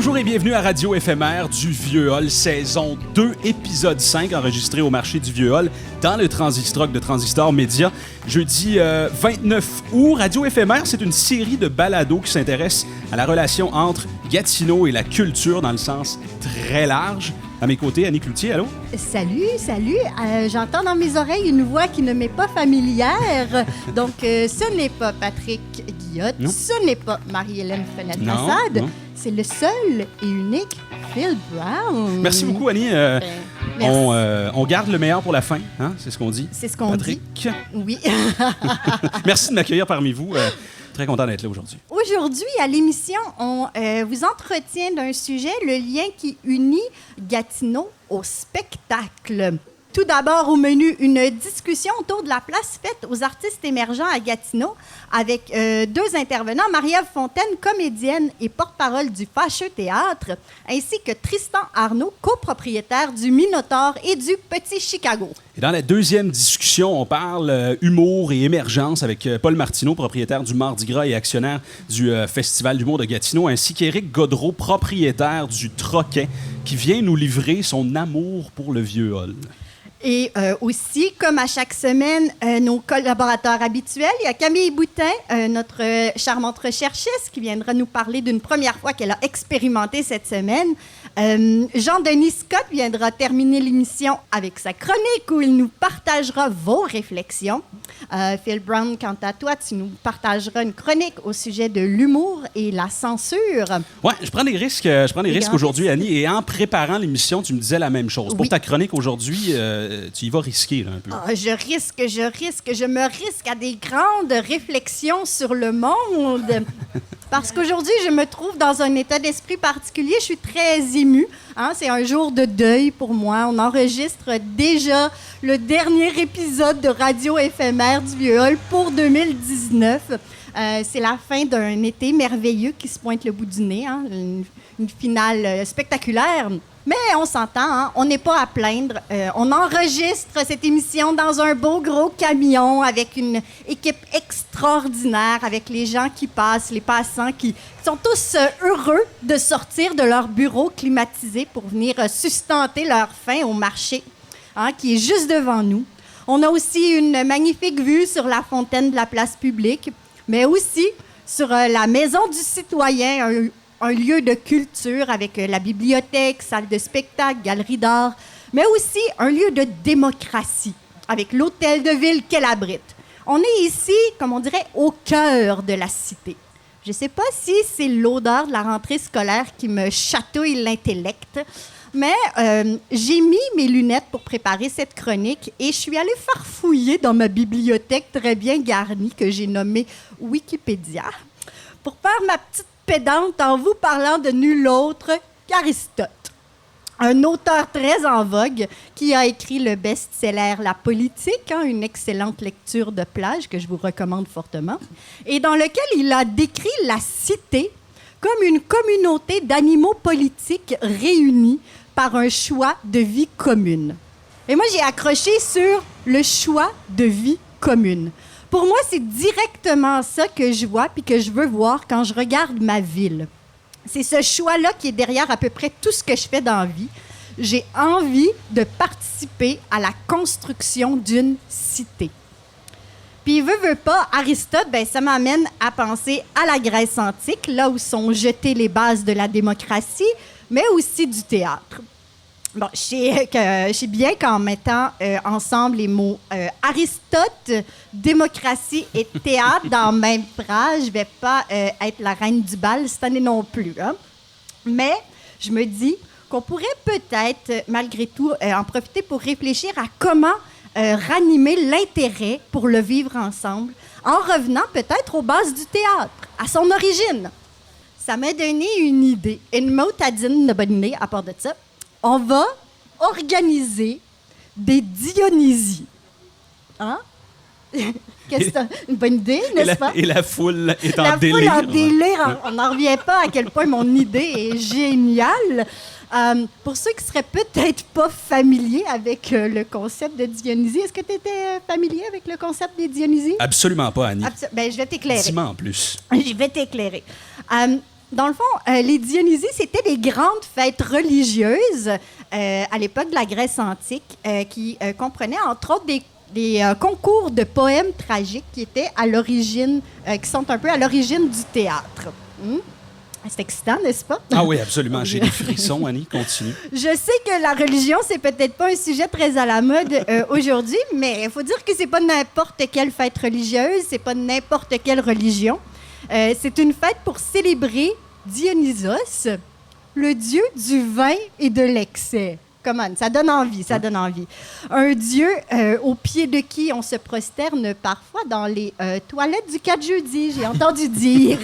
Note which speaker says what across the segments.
Speaker 1: Bonjour et bienvenue à Radio Éphémère du Vieux-Hall, saison 2, épisode 5, enregistré au marché du Vieux-Hall dans le Transistrock de Transistor Média. Jeudi 29 août, Radio Éphémère, c'est une série de balados qui s'intéresse à la relation entre Gatineau et la culture dans le sens très large. À mes côtés, Annie Cloutier, allô?
Speaker 2: Salut. J'entends dans mes oreilles une voix qui ne m'est pas familière. Donc, ce n'est pas Patrick Guillotte,
Speaker 1: non.
Speaker 2: Ce n'est pas Marie-Hélène Fenêtre-Massad. C'est le seul et unique Phil Brown.
Speaker 1: Merci beaucoup, Annie. On garde le meilleur pour la fin, hein? C'est ce qu'on dit.
Speaker 2: C'est ce qu'on dit.
Speaker 1: Patrick?
Speaker 2: Oui.
Speaker 1: Merci de m'accueillir parmi vous. Très content d'être là aujourd'hui.
Speaker 2: Aujourd'hui, à l'émission, on vous entretient d'un sujet, le lien qui unit Gatineau au spectacle. Tout d'abord, au menu, une discussion autour de la place faite aux artistes émergents à Gatineau avec deux intervenants, Marie-Ève Fontaine, comédienne et porte-parole du Fâcheux Théâtre, ainsi que Tristan Arnaud, copropriétaire du Minotaure et du Petit Chicago.
Speaker 1: Et dans la deuxième discussion, on parle humour et émergence avec Paul Martineau, propriétaire du Mardi Gras et actionnaire du Festival d'humour de Gatineau, ainsi qu'Éric Godreau, propriétaire du Troquet, qui vient nous livrer son amour pour le Vieux-Hall.
Speaker 2: Et aussi, comme à chaque semaine, nos collaborateurs habituels, il y a Camille Boutin, notre charmante recherchiste, qui viendra nous parler d'une première fois qu'elle a expérimenté cette semaine. Jean-Denis Scott viendra terminer l'émission avec sa chronique où il nous partagera vos réflexions. Phil Brown, quant à toi, tu nous partageras une chronique au sujet de l'humour et la censure.
Speaker 1: Oui, je prends des risques, aujourd'hui, Annie, et en préparant l'émission, tu me disais la même chose. Oui. Pour ta chronique aujourd'hui, tu y vas risquer là, un peu.
Speaker 2: Je me risque à des grandes réflexions sur le monde. Parce qu'aujourd'hui, je me trouve dans un état d'esprit particulier. Je suis très émue. Hein? C'est un jour de deuil pour moi. On enregistre déjà le dernier épisode de Radio Éphémère du Vieux-Hall pour 2019. C'est la fin d'un été merveilleux qui se pointe le bout du nez. Hein? Une finale spectaculaire. Mais on s'entend, hein? On n'est pas à plaindre. On enregistre cette émission dans un beau gros camion avec une équipe extraordinaire, avec les gens qui passent, les passants qui sont tous heureux de sortir de leur bureau climatisé pour venir sustenter leur faim au marché, hein, qui est juste devant nous. On a aussi une magnifique vue sur la fontaine de la place publique, mais aussi sur la Maison du Citoyen, un lieu de culture avec la bibliothèque, salle de spectacle, galerie d'art, mais aussi un lieu de démocratie avec l'hôtel de ville qu'elle abrite. On est ici, comme on dirait, au cœur de la cité. Je ne sais pas si c'est l'odeur de la rentrée scolaire qui me chatouille l'intellect, mais j'ai mis mes lunettes pour préparer cette chronique et je suis allée farfouiller dans ma bibliothèque très bien garnie que j'ai nommée Wikipédia pour faire ma petite pédante en vous parlant de nul autre qu'Aristote, un auteur très en vogue qui a écrit le best-seller La Politique, hein, une excellente lecture de plage que je vous recommande fortement, et dans lequel il a décrit la cité comme une communauté d'animaux politiques réunis par un choix de vie commune. Et moi, j'ai accroché sur le choix de vie commune. Pour moi, c'est directement ça que je vois puis que je veux voir quand je regarde ma ville. C'est ce choix-là qui est derrière à peu près tout ce que je fais dans la vie. J'ai envie de participer à la construction d'une cité. Puis, veut pas, Aristote, ça m'amène à penser à la Grèce antique, là où sont jetées les bases de la démocratie, mais aussi du théâtre. Bon, je sais bien qu'en mettant ensemble les mots Aristote, démocratie et théâtre dans la même phrase, je ne vais pas être la reine du bal cette année non plus. Hein? Mais je me dis qu'on pourrait peut-être, malgré tout, en profiter pour réfléchir à comment ranimer l'intérêt pour le vivre ensemble, en revenant peut-être aux bases du théâtre, à son origine. Ça m'a donné une idée, une motadine de bonne idée à part de ça. On va organiser des Dionysies. Hein? Qu'est-ce que c'est une bonne idée, n'est-ce pas?
Speaker 1: Et la foule est en délire.
Speaker 2: La foule en délire. On n'en revient pas à quel point mon idée est géniale. Pour ceux qui seraient peut-être pas familiers avec le concept de Dionysie, est-ce que tu étais familier avec le concept des Dionysies?
Speaker 1: Absolument pas, Annie.
Speaker 2: Je vais t'éclairer.
Speaker 1: Dis-moi en plus.
Speaker 2: Je vais t'éclairer. Dans le fond, les Dionysies, c'était des grandes fêtes religieuses à l'époque de la Grèce antique qui comprenaient entre autres des concours de poèmes tragiques qui étaient à l'origine, qui sont un peu à l'origine du théâtre. C'est excitant, n'est-ce pas?
Speaker 1: Ah oui, absolument. J'ai des frissons, Annie. Continue.
Speaker 2: Je sais que la religion, c'est peut-être pas un sujet très à la mode aujourd'hui, mais il faut dire que c'est pas n'importe quelle fête religieuse, c'est pas n'importe quelle religion. C'est une fête pour célébrer Dionysos, le dieu du vin et de l'excès. Come on, ça donne envie, ça donne envie. Un dieu au pied de qui on se prosterne parfois dans les toilettes du 4 jeudi, j'ai entendu dire,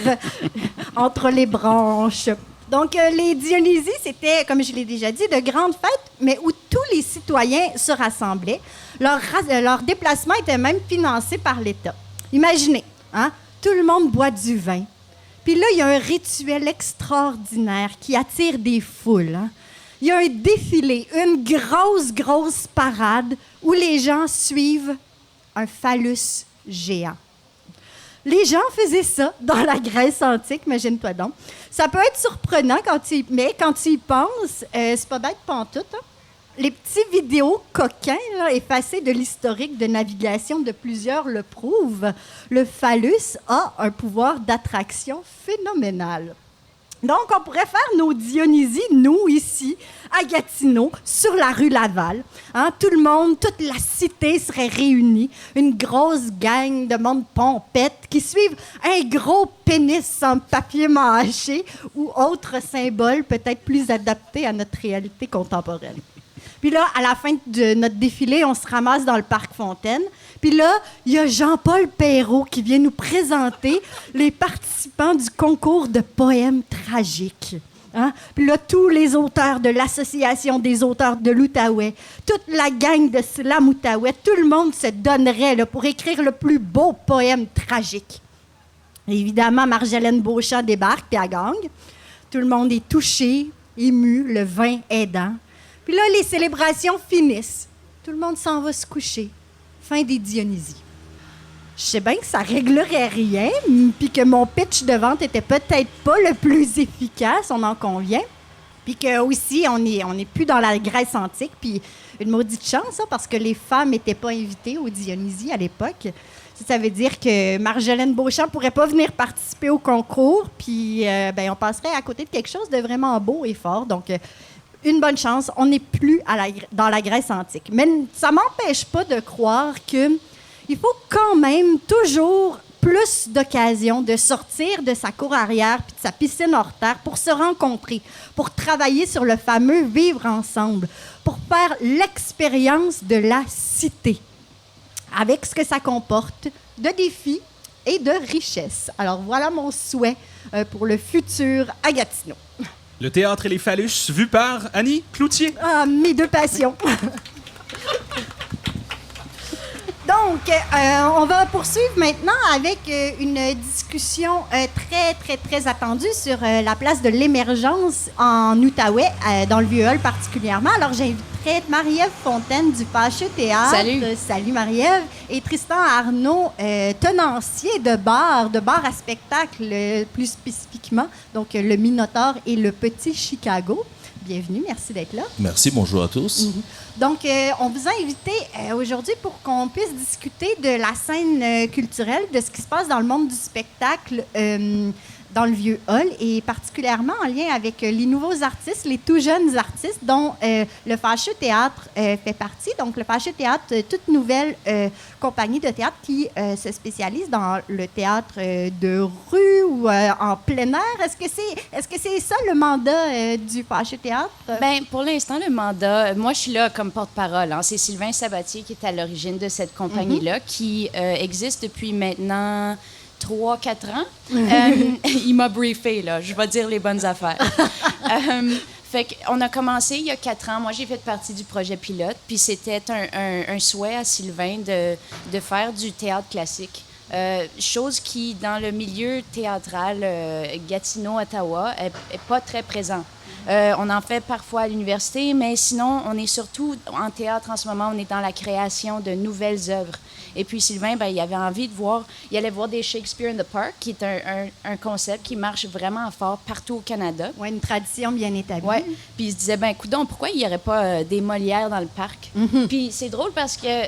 Speaker 2: entre les branches. Donc, les Dionysies, c'était, comme je l'ai déjà dit, de grandes fêtes, mais où tous les citoyens se rassemblaient. Leur déplacement était même financé par l'État. Imaginez, hein? Tout le monde boit du vin. Puis là, il y a un rituel extraordinaire qui attire des foules. Hein? Il y a un défilé, une grosse parade où les gens suivent un phallus géant. Les gens faisaient ça dans la Grèce antique, imagine-toi donc. Ça peut être surprenant quand tu y penses, c'est pas bête pantoute. Hein? Les petits vidéos coquins là, effacés de l'historique de navigation de plusieurs le prouvent. Le phallus a un pouvoir d'attraction phénoménal. Donc, on pourrait faire nos Dionysies, nous, ici, à Gatineau, sur la rue Laval. Hein? Tout le monde, toute la cité serait réunie. Une grosse gang de monde pompette qui suivent un gros pénis en papier mâché ou autre symbole peut-être plus adapté à notre réalité contemporaine. Puis là, à la fin de notre défilé, on se ramasse dans le parc Fontaine. Puis là, il y a Jean-Paul Perrault qui vient nous présenter les participants du concours de poèmes tragiques. Hein? Puis là, tous les auteurs de l'Association des auteurs de l'Outaouais, toute la gang de Slam Outaouais, tout le monde se donnerait là, pour écrire le plus beau poème tragique. Évidemment, Marjolaine Beauchamp débarque, puis à gang. Tout le monde est touché, ému, le vin aidant. Puis là, les célébrations finissent. Tout le monde s'en va se coucher. Fin des Dionysies. Je sais bien que ça réglerait rien, puis que mon pitch de vente était peut-être pas le plus efficace, on en convient. Puis que aussi, on est plus dans la Grèce antique, puis une maudite chance, hein, parce que les femmes n'étaient pas invitées aux Dionysies à l'époque. Ça veut dire que Marjolaine Beauchamp pourrait pas venir participer au concours, puis on passerait à côté de quelque chose de vraiment beau et fort. Donc, une bonne chance, on n'est plus dans la Grèce antique. Mais ça m'empêche pas de croire qu'il faut quand même toujours plus d'occasions de sortir de sa cour arrière puis de sa piscine hors terre pour se rencontrer, pour travailler sur le fameux vivre ensemble, pour faire l'expérience de la cité, avec ce que ça comporte de défis et de richesses. Alors voilà mon souhait pour le futur à Gatineau.
Speaker 1: Le théâtre et les phallus, vu par Annie Cloutier.
Speaker 2: Ah, mes deux passions. Donc, on va poursuivre maintenant avec une discussion très attendue sur la place de l'émergence en Outaouais, dans le Vieux-Hall particulièrement. Alors, j'inviterai Marie-Ève Fontaine du Fâcheux Théâtre.
Speaker 3: Salut.
Speaker 2: Salut Marie-Ève. Et Tristan Arnaud, tenancier de bar à spectacle plus spécifiquement, donc le Minotaure et le Petit Chicago. Bienvenue, merci d'être là.
Speaker 4: Merci, bonjour à tous.
Speaker 2: Donc, on vous a invité aujourd'hui pour qu'on puisse discuter de la scène culturelle, de ce qui se passe dans le monde du spectacle dans le Vieux-Hall et particulièrement en lien avec les nouveaux artistes, les tout jeunes artistes dont le Fâcheux Théâtre fait partie. Donc, le Fâcheux Théâtre, toute nouvelle compagnie de théâtre qui se spécialise dans le théâtre de rue ou en plein air. Est-ce que c'est ça le mandat du Fâcheux Théâtre?
Speaker 3: Bien, pour l'instant, le mandat, moi, je suis là comme porte-parole. Hein. C'est Sylvain Sabatier qui est à l'origine de cette compagnie-là, qui existe depuis maintenant 3-4 ans. Il m'a briefé, là. Je vais dire les bonnes affaires. Fait qu'on a commencé il y a 4 ans. Moi, j'ai fait partie du projet pilote. Puis c'était un souhait à Sylvain de faire du théâtre classique. Chose qui, dans le milieu théâtral Gatineau-Ottawa, est pas très présent. On en fait parfois à l'université, mais sinon, on est surtout en théâtre en ce moment. On est dans la création de nouvelles œuvres. Et puis Sylvain, ben, il avait envie de voir, il allait voir des Shakespeare in the Park, qui est un concept qui marche vraiment fort partout au Canada.
Speaker 2: Oui, une tradition bien établie.
Speaker 3: Ouais. Puis il se disait, ben coudonc, pourquoi il n'y aurait pas des Molières dans le parc? Puis c'est drôle parce que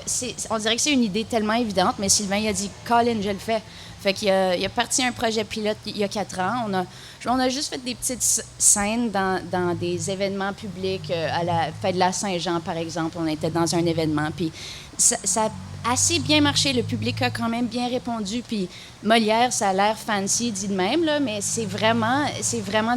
Speaker 3: on dirait que c'est une idée tellement évidente, mais Sylvain, il a dit, Colin, je le fais. Fait qu'il a parti un projet pilote il y a 4 ans. On a juste fait des petites scènes dans des événements publics. À la fête de la Saint-Jean, par exemple, on était dans un événement. Puis ça a assez bien marché. Le public a quand même bien répondu. Puis Molière, ça a l'air fancy dit de même, là, mais c'est vraiment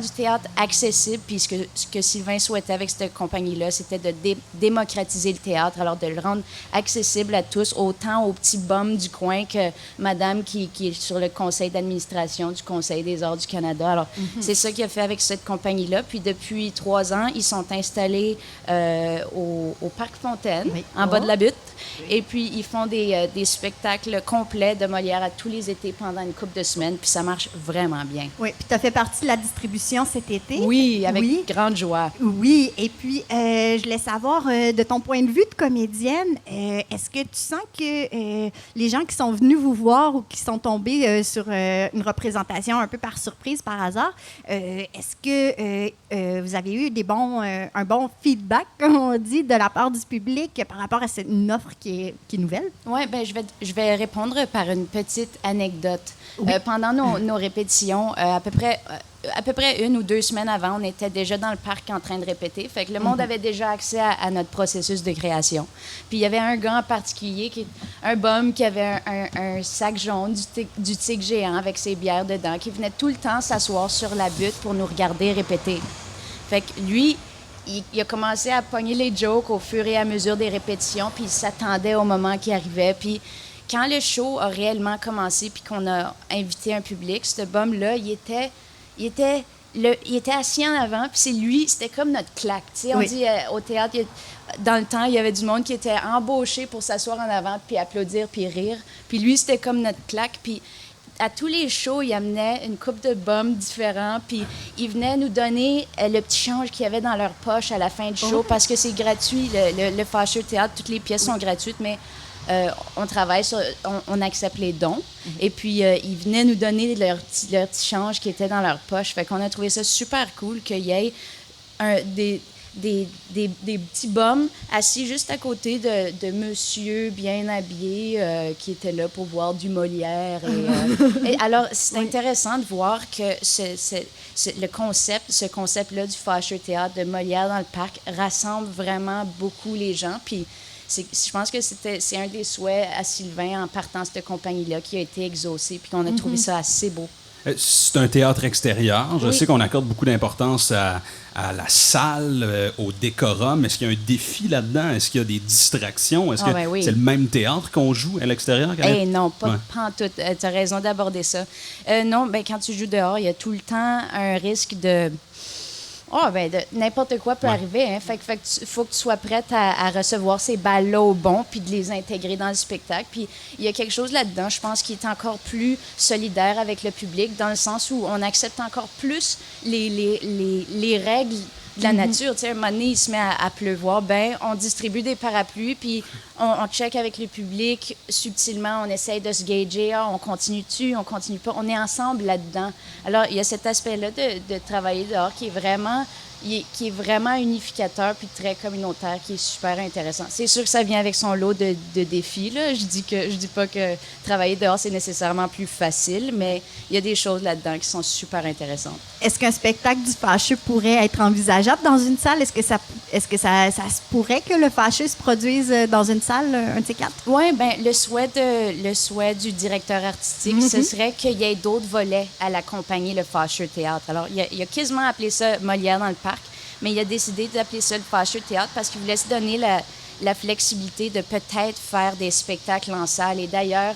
Speaker 3: du théâtre accessible. Puis ce que Sylvain souhaitait avec cette compagnie-là, c'était de démocratiser le théâtre, alors de le rendre accessible à tous, autant aux petits bums du coin que madame qui est sur le conseil d'administration du Conseil des arts du Canada. Alors, c'est ça qu'il a fait avec cette compagnie-là. Puis depuis 3 ans, ils sont installés au Parc Fontaine, en bas de la butte. Et puis, ils font des spectacles complets de Molière à tous les étés pendant une couple de semaines, puis ça marche vraiment bien.
Speaker 2: Oui, puis tu as fait partie de la distribution cet été.
Speaker 3: Oui, avec grande joie.
Speaker 2: Oui, et puis je voulais savoir, de ton point de vue de comédienne, est-ce que tu sens que les gens qui sont venus vous voir ou qui sont tombés sur une représentation un peu par surprise, par hasard, est-ce que vous avez eu un bon feedback, comme on dit, de la part du public par rapport à une offre qui est nouvelle?
Speaker 3: Oui, bien, je vais répondre par une petite anecdote. Oui. Pendant nos répétitions, à peu près 1 ou 2 semaines avant, on était déjà dans le parc en train de répéter. Fait que le monde avait déjà accès à notre processus de création. Puis il y avait un gars en particulier, un bum qui avait un sac jaune du tigre géant avec ses bières dedans, qui venait tout le temps s'asseoir sur la butte pour nous regarder répéter. Fait que lui, il a commencé à pogner les jokes au fur et à mesure des répétitions, puis il s'attendait au moment qui arrivait. Puis quand le show a réellement commencé, puis qu'on a invité un public, ce bum-là, il était assis en avant, puis c'était comme notre claque. On dit au théâtre, dans le temps, il y avait du monde qui était embauché pour s'asseoir en avant, puis applaudir, puis rire. Puis lui, c'était comme notre claque. Puis à tous les shows, il amenait une coupe de bums différents, puis il venait nous donner le petit change qu'il y avait dans leur poche à la fin du show, parce que c'est gratuit, le Fâcheux Théâtre, toutes les pièces sont gratuites, mais on travaille on accepte les dons. Et puis, ils venaient nous donner leur petit change qui était dans leur poche. Fait qu'on a trouvé ça super cool qu'il y ait des petits bums assis juste à côté de monsieur bien habillé qui était là pour voir du Molière. Et alors, c'est intéressant de voir que ce concept-là du Fâcheux Théâtre de Molière dans le parc rassemble vraiment beaucoup les gens. Puis, je pense que c'est un des souhaits à Sylvain en partant cette compagnie-là qui a été exaucé, puis qu'on a trouvé ça assez beau.
Speaker 1: C'est un théâtre extérieur. Je sais qu'on accorde beaucoup d'importance à la salle, au décorum. Est-ce qu'il y a un défi là-dedans? Est-ce qu'il y a des distractions? Est-ce que c'est le même théâtre qu'on joue à l'extérieur?
Speaker 3: Non, pas en tout. Tu as raison d'aborder ça. Non, quand tu joues dehors, il y a tout le temps un risque de n'importe quoi peut arriver. Hein. Fait que faut que tu sois prête à recevoir ces balles-là au bon puis de les intégrer dans le spectacle. Puis il y a quelque chose là-dedans, je pense, qui est encore plus solidaire avec le public, dans le sens où on accepte encore plus les règles de la nature. Tu sais, un moment donné, il se met à pleuvoir, on distribue des parapluies, puis on check avec le public subtilement, on essaye de se gager, on continue-tu, on continue pas, on est ensemble là-dedans. Alors, il y a cet aspect-là de travailler dehors qui est vraiment unificateur puis très communautaire, qui est super intéressant. C'est sûr que ça vient avec son lot de défis, là. Je dis pas que travailler dehors, c'est nécessairement plus facile, mais il y a des choses là-dedans qui sont super intéressantes.
Speaker 2: Est-ce qu'un spectacle du Fâcheux pourrait être envisageable dans une salle? Est-ce que ça se pourrait que le Fâcheux se produise dans une salle, un de ces 4? Oui,
Speaker 3: le souhait du directeur artistique, ce serait qu'il y ait d'autres volets à la compagnie Le Fâcheux Théâtre. Alors, il a quasiment appelé ça Molière dans le parc, mais il a décidé d'appeler ça le Fâcheux Théâtre parce qu'il voulait se donner la flexibilité de peut-être faire des spectacles en salle. Et d'ailleurs,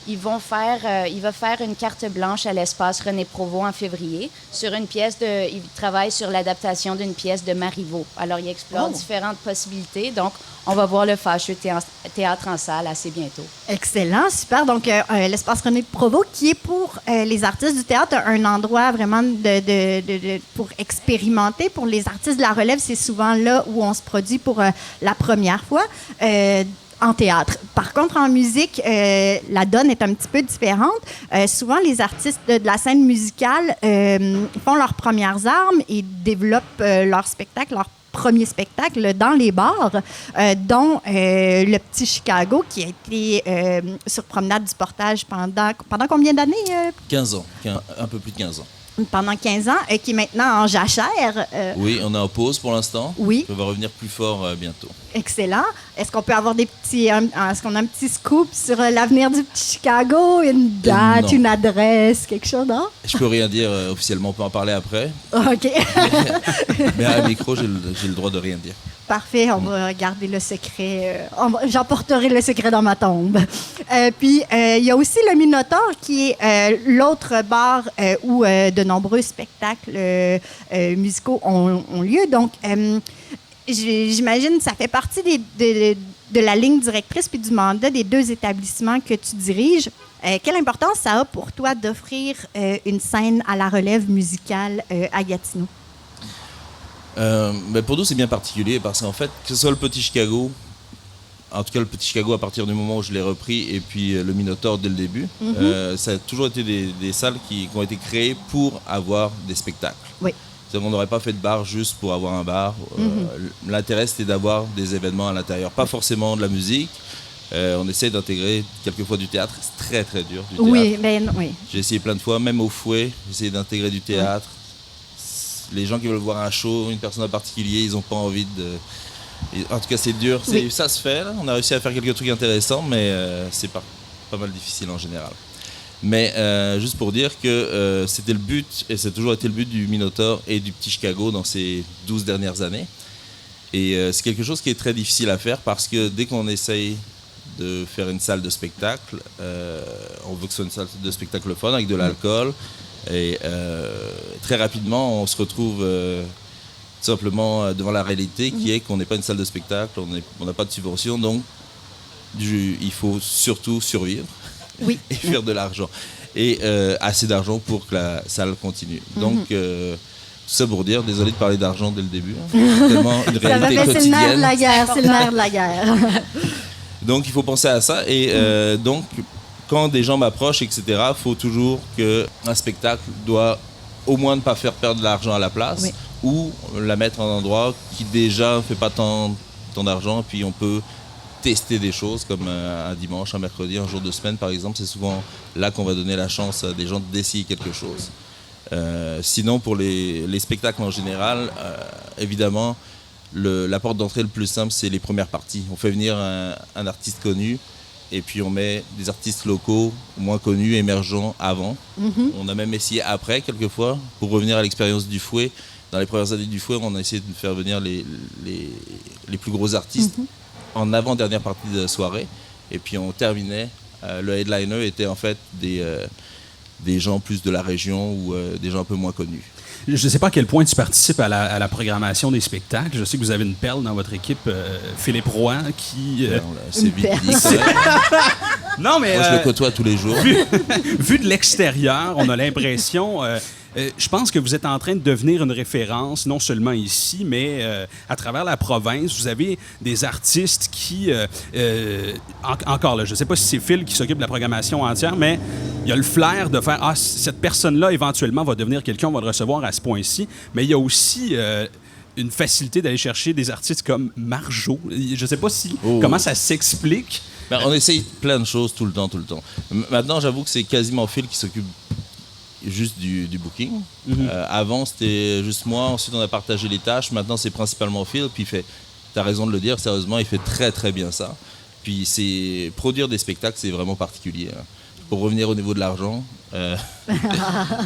Speaker 3: il va faire une carte blanche à l'espace René Provost en février sur une pièce il travaille sur l'adaptation d'une pièce de Marivaux. Alors, il explore différentes possibilités. Donc, on va voir le Fâcheux Théâtre en salle assez bientôt.
Speaker 2: Excellent, super. Donc, l'espace René Provost, qui est pour les artistes du théâtre un endroit vraiment pour expérimenter. Pour les artistes de la relève, c'est souvent là où on se produit pour la première fois. En théâtre. Par contre, en musique, la donne est un petit peu différente. Souvent, les artistes de la scène musicale font leurs premières armes et développent leur spectacle, leur premier spectacle dans les bars, dont le Petit Chicago, qui a été sur Promenade du Portage pendant combien d'années?
Speaker 4: 15 ans, un peu plus de 15 ans.
Speaker 2: Pendant 15 ans, qui est maintenant en jachère.
Speaker 4: Oui, on est en pause pour l'instant.
Speaker 2: Oui.
Speaker 4: On va revenir plus fort bientôt.
Speaker 2: Excellent. Est-ce qu'on peut avoir est-ce qu'on a un petit scoop sur l'avenir du Petit Chicago? Une date, une adresse, quelque chose, non?
Speaker 4: Je peux rien dire officiellement, on peut en parler après.
Speaker 2: OK.
Speaker 4: Mais à un micro, j'ai le droit de rien dire.
Speaker 2: Parfait, on va garder le secret. J'emporterai le secret dans ma tombe. Puis, il y a aussi le Minotaure, qui est l'autre bar où de nombreux spectacles musicaux ont lieu. Donc, j'imagine que ça fait partie de la ligne directrice puis du mandat des deux établissements que tu diriges. Quelle importance ça a pour toi d'offrir une scène à la relève musicale à Gatineau?
Speaker 4: Mais pour nous, c'est bien particulier parce qu'en fait, que ce soit le Petit Chicago, en tout cas le Petit Chicago à partir du moment où je l'ai repris, et puis le Minotaure dès le début, ça a toujours été des salles qui ont été créées pour avoir des spectacles.
Speaker 2: Oui.
Speaker 4: On n'aurait pas fait de bar juste pour avoir un bar. L'intérêt, c'était d'avoir des événements à l'intérieur. Pas forcément de la musique. On essaie d'intégrer quelquefois du théâtre. C'est très, très dur, du théâtre.
Speaker 2: Oui.
Speaker 4: J'ai essayé plein de fois, même au Fouet, j'ai essayé d'intégrer du théâtre. Les gens qui veulent voir un show, une personne en particulier, ils n'ont pas envie de... En tout cas, c'est dur.
Speaker 2: Oui.
Speaker 4: Ça se fait, là. On a réussi à faire quelques trucs intéressants, mais c'est pas mal difficile en général. Mais juste pour dire que c'était le but, et c'est toujours été le but du Minotaure et du Petit Chicago dans ces 12 dernières années. Et c'est quelque chose qui est très difficile à faire parce que dès qu'on essaye de faire une salle de spectacle, on veut que ce soit une salle de spectacle fun avec de l'alcool. Et très rapidement, on se retrouve tout simplement devant la réalité qui est qu'on n'est pas une salle de spectacle, on n'a pas de subvention, donc il faut surtout survivre.
Speaker 2: Oui.
Speaker 4: Et faire de l'argent. Et assez d'argent pour que la salle continue. Donc, tout ça pour dire, désolé de parler d'argent dès le début. Hein, tellement une réalité quotidienne.
Speaker 2: C'est le nerf de la guerre, c'est le nerf de la guerre.
Speaker 4: Donc, il faut penser à ça. Et donc, quand des gens m'approchent, etc., il faut toujours qu'un spectacle doit au moins ne pas faire perdre de l'argent à la place ou la mettre en endroit qui déjà ne fait pas tant d'argent. Et puis, on peut tester des choses comme un dimanche, un mercredi, un jour de semaine par exemple. C'est souvent là qu'on va donner la chance à des gens d'essayer quelque chose. Sinon, pour les spectacles en général, évidemment, la porte d'entrée le plus simple, c'est les premières parties. On fait venir un artiste connu et puis on met des artistes locaux, moins connus, émergents avant. On a même essayé après, quelquefois, pour revenir à l'expérience du Fouet. Dans les premières années du Fouet, on a essayé de faire venir les plus gros artistes en avant-dernière partie de la soirée. Et puis on terminait. Le headliner était en fait des gens plus de la région ou des gens un peu moins connus.
Speaker 1: Je ne sais pas à quel point tu participes à la programmation des spectacles. Je sais que vous avez une perle dans votre équipe, Philippe Roy, qui...
Speaker 4: c'est vite dit, ça.
Speaker 1: Non, mais...
Speaker 4: Moi, je le côtoie tous les jours.
Speaker 1: Vu de l'extérieur, on a l'impression... je pense que vous êtes en train de devenir une référence, non seulement ici, mais à travers la province. Vous avez des artistes qui... encore là, je ne sais pas si c'est Phil qui s'occupe de la programmation entière, mais il y a le flair de faire « Ah, cette personne-là, éventuellement, va devenir quelqu'un, on va le recevoir à ce point-ci. » Mais il y a aussi... une facilité d'aller chercher des artistes comme Marjo. Je ne sais pas comment ça s'explique.
Speaker 4: Ben, on essaye plein de choses tout le temps. Maintenant, j'avoue que c'est quasiment Phil qui s'occupe juste du booking. Avant, c'était juste moi. Ensuite, on a partagé les tâches. Maintenant, c'est principalement Phil. Puis il fait, tu as raison de le dire, sérieusement, il fait très, très bien ça. Puis produire des spectacles, c'est vraiment particulier. Hein. Pour revenir au niveau de l'argent,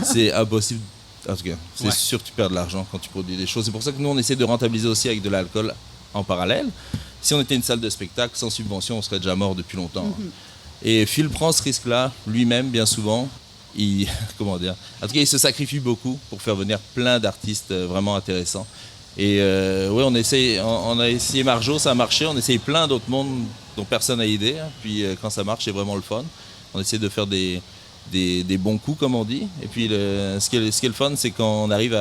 Speaker 4: c'est impossible. En tout cas, c'est sûr que tu perds de l'argent quand tu produis des choses. C'est pour ça que nous, on essaie de rentabiliser aussi avec de l'alcool en parallèle. Si on était une salle de spectacle sans subvention, on serait déjà mort depuis longtemps. Et Phil prend ce risque-là lui-même, bien souvent. Comment dire ? En tout cas, il se sacrifie beaucoup pour faire venir plein d'artistes vraiment intéressants. Et on a essayé Marjo, ça a marché. On a essayé plein d'autres mondes dont personne n'a idée. Hein. Puis quand ça marche, c'est vraiment le fun. On essaie de faire des bons coups, comme on dit. Et puis, ce qui est le fun, c'est quand on arrive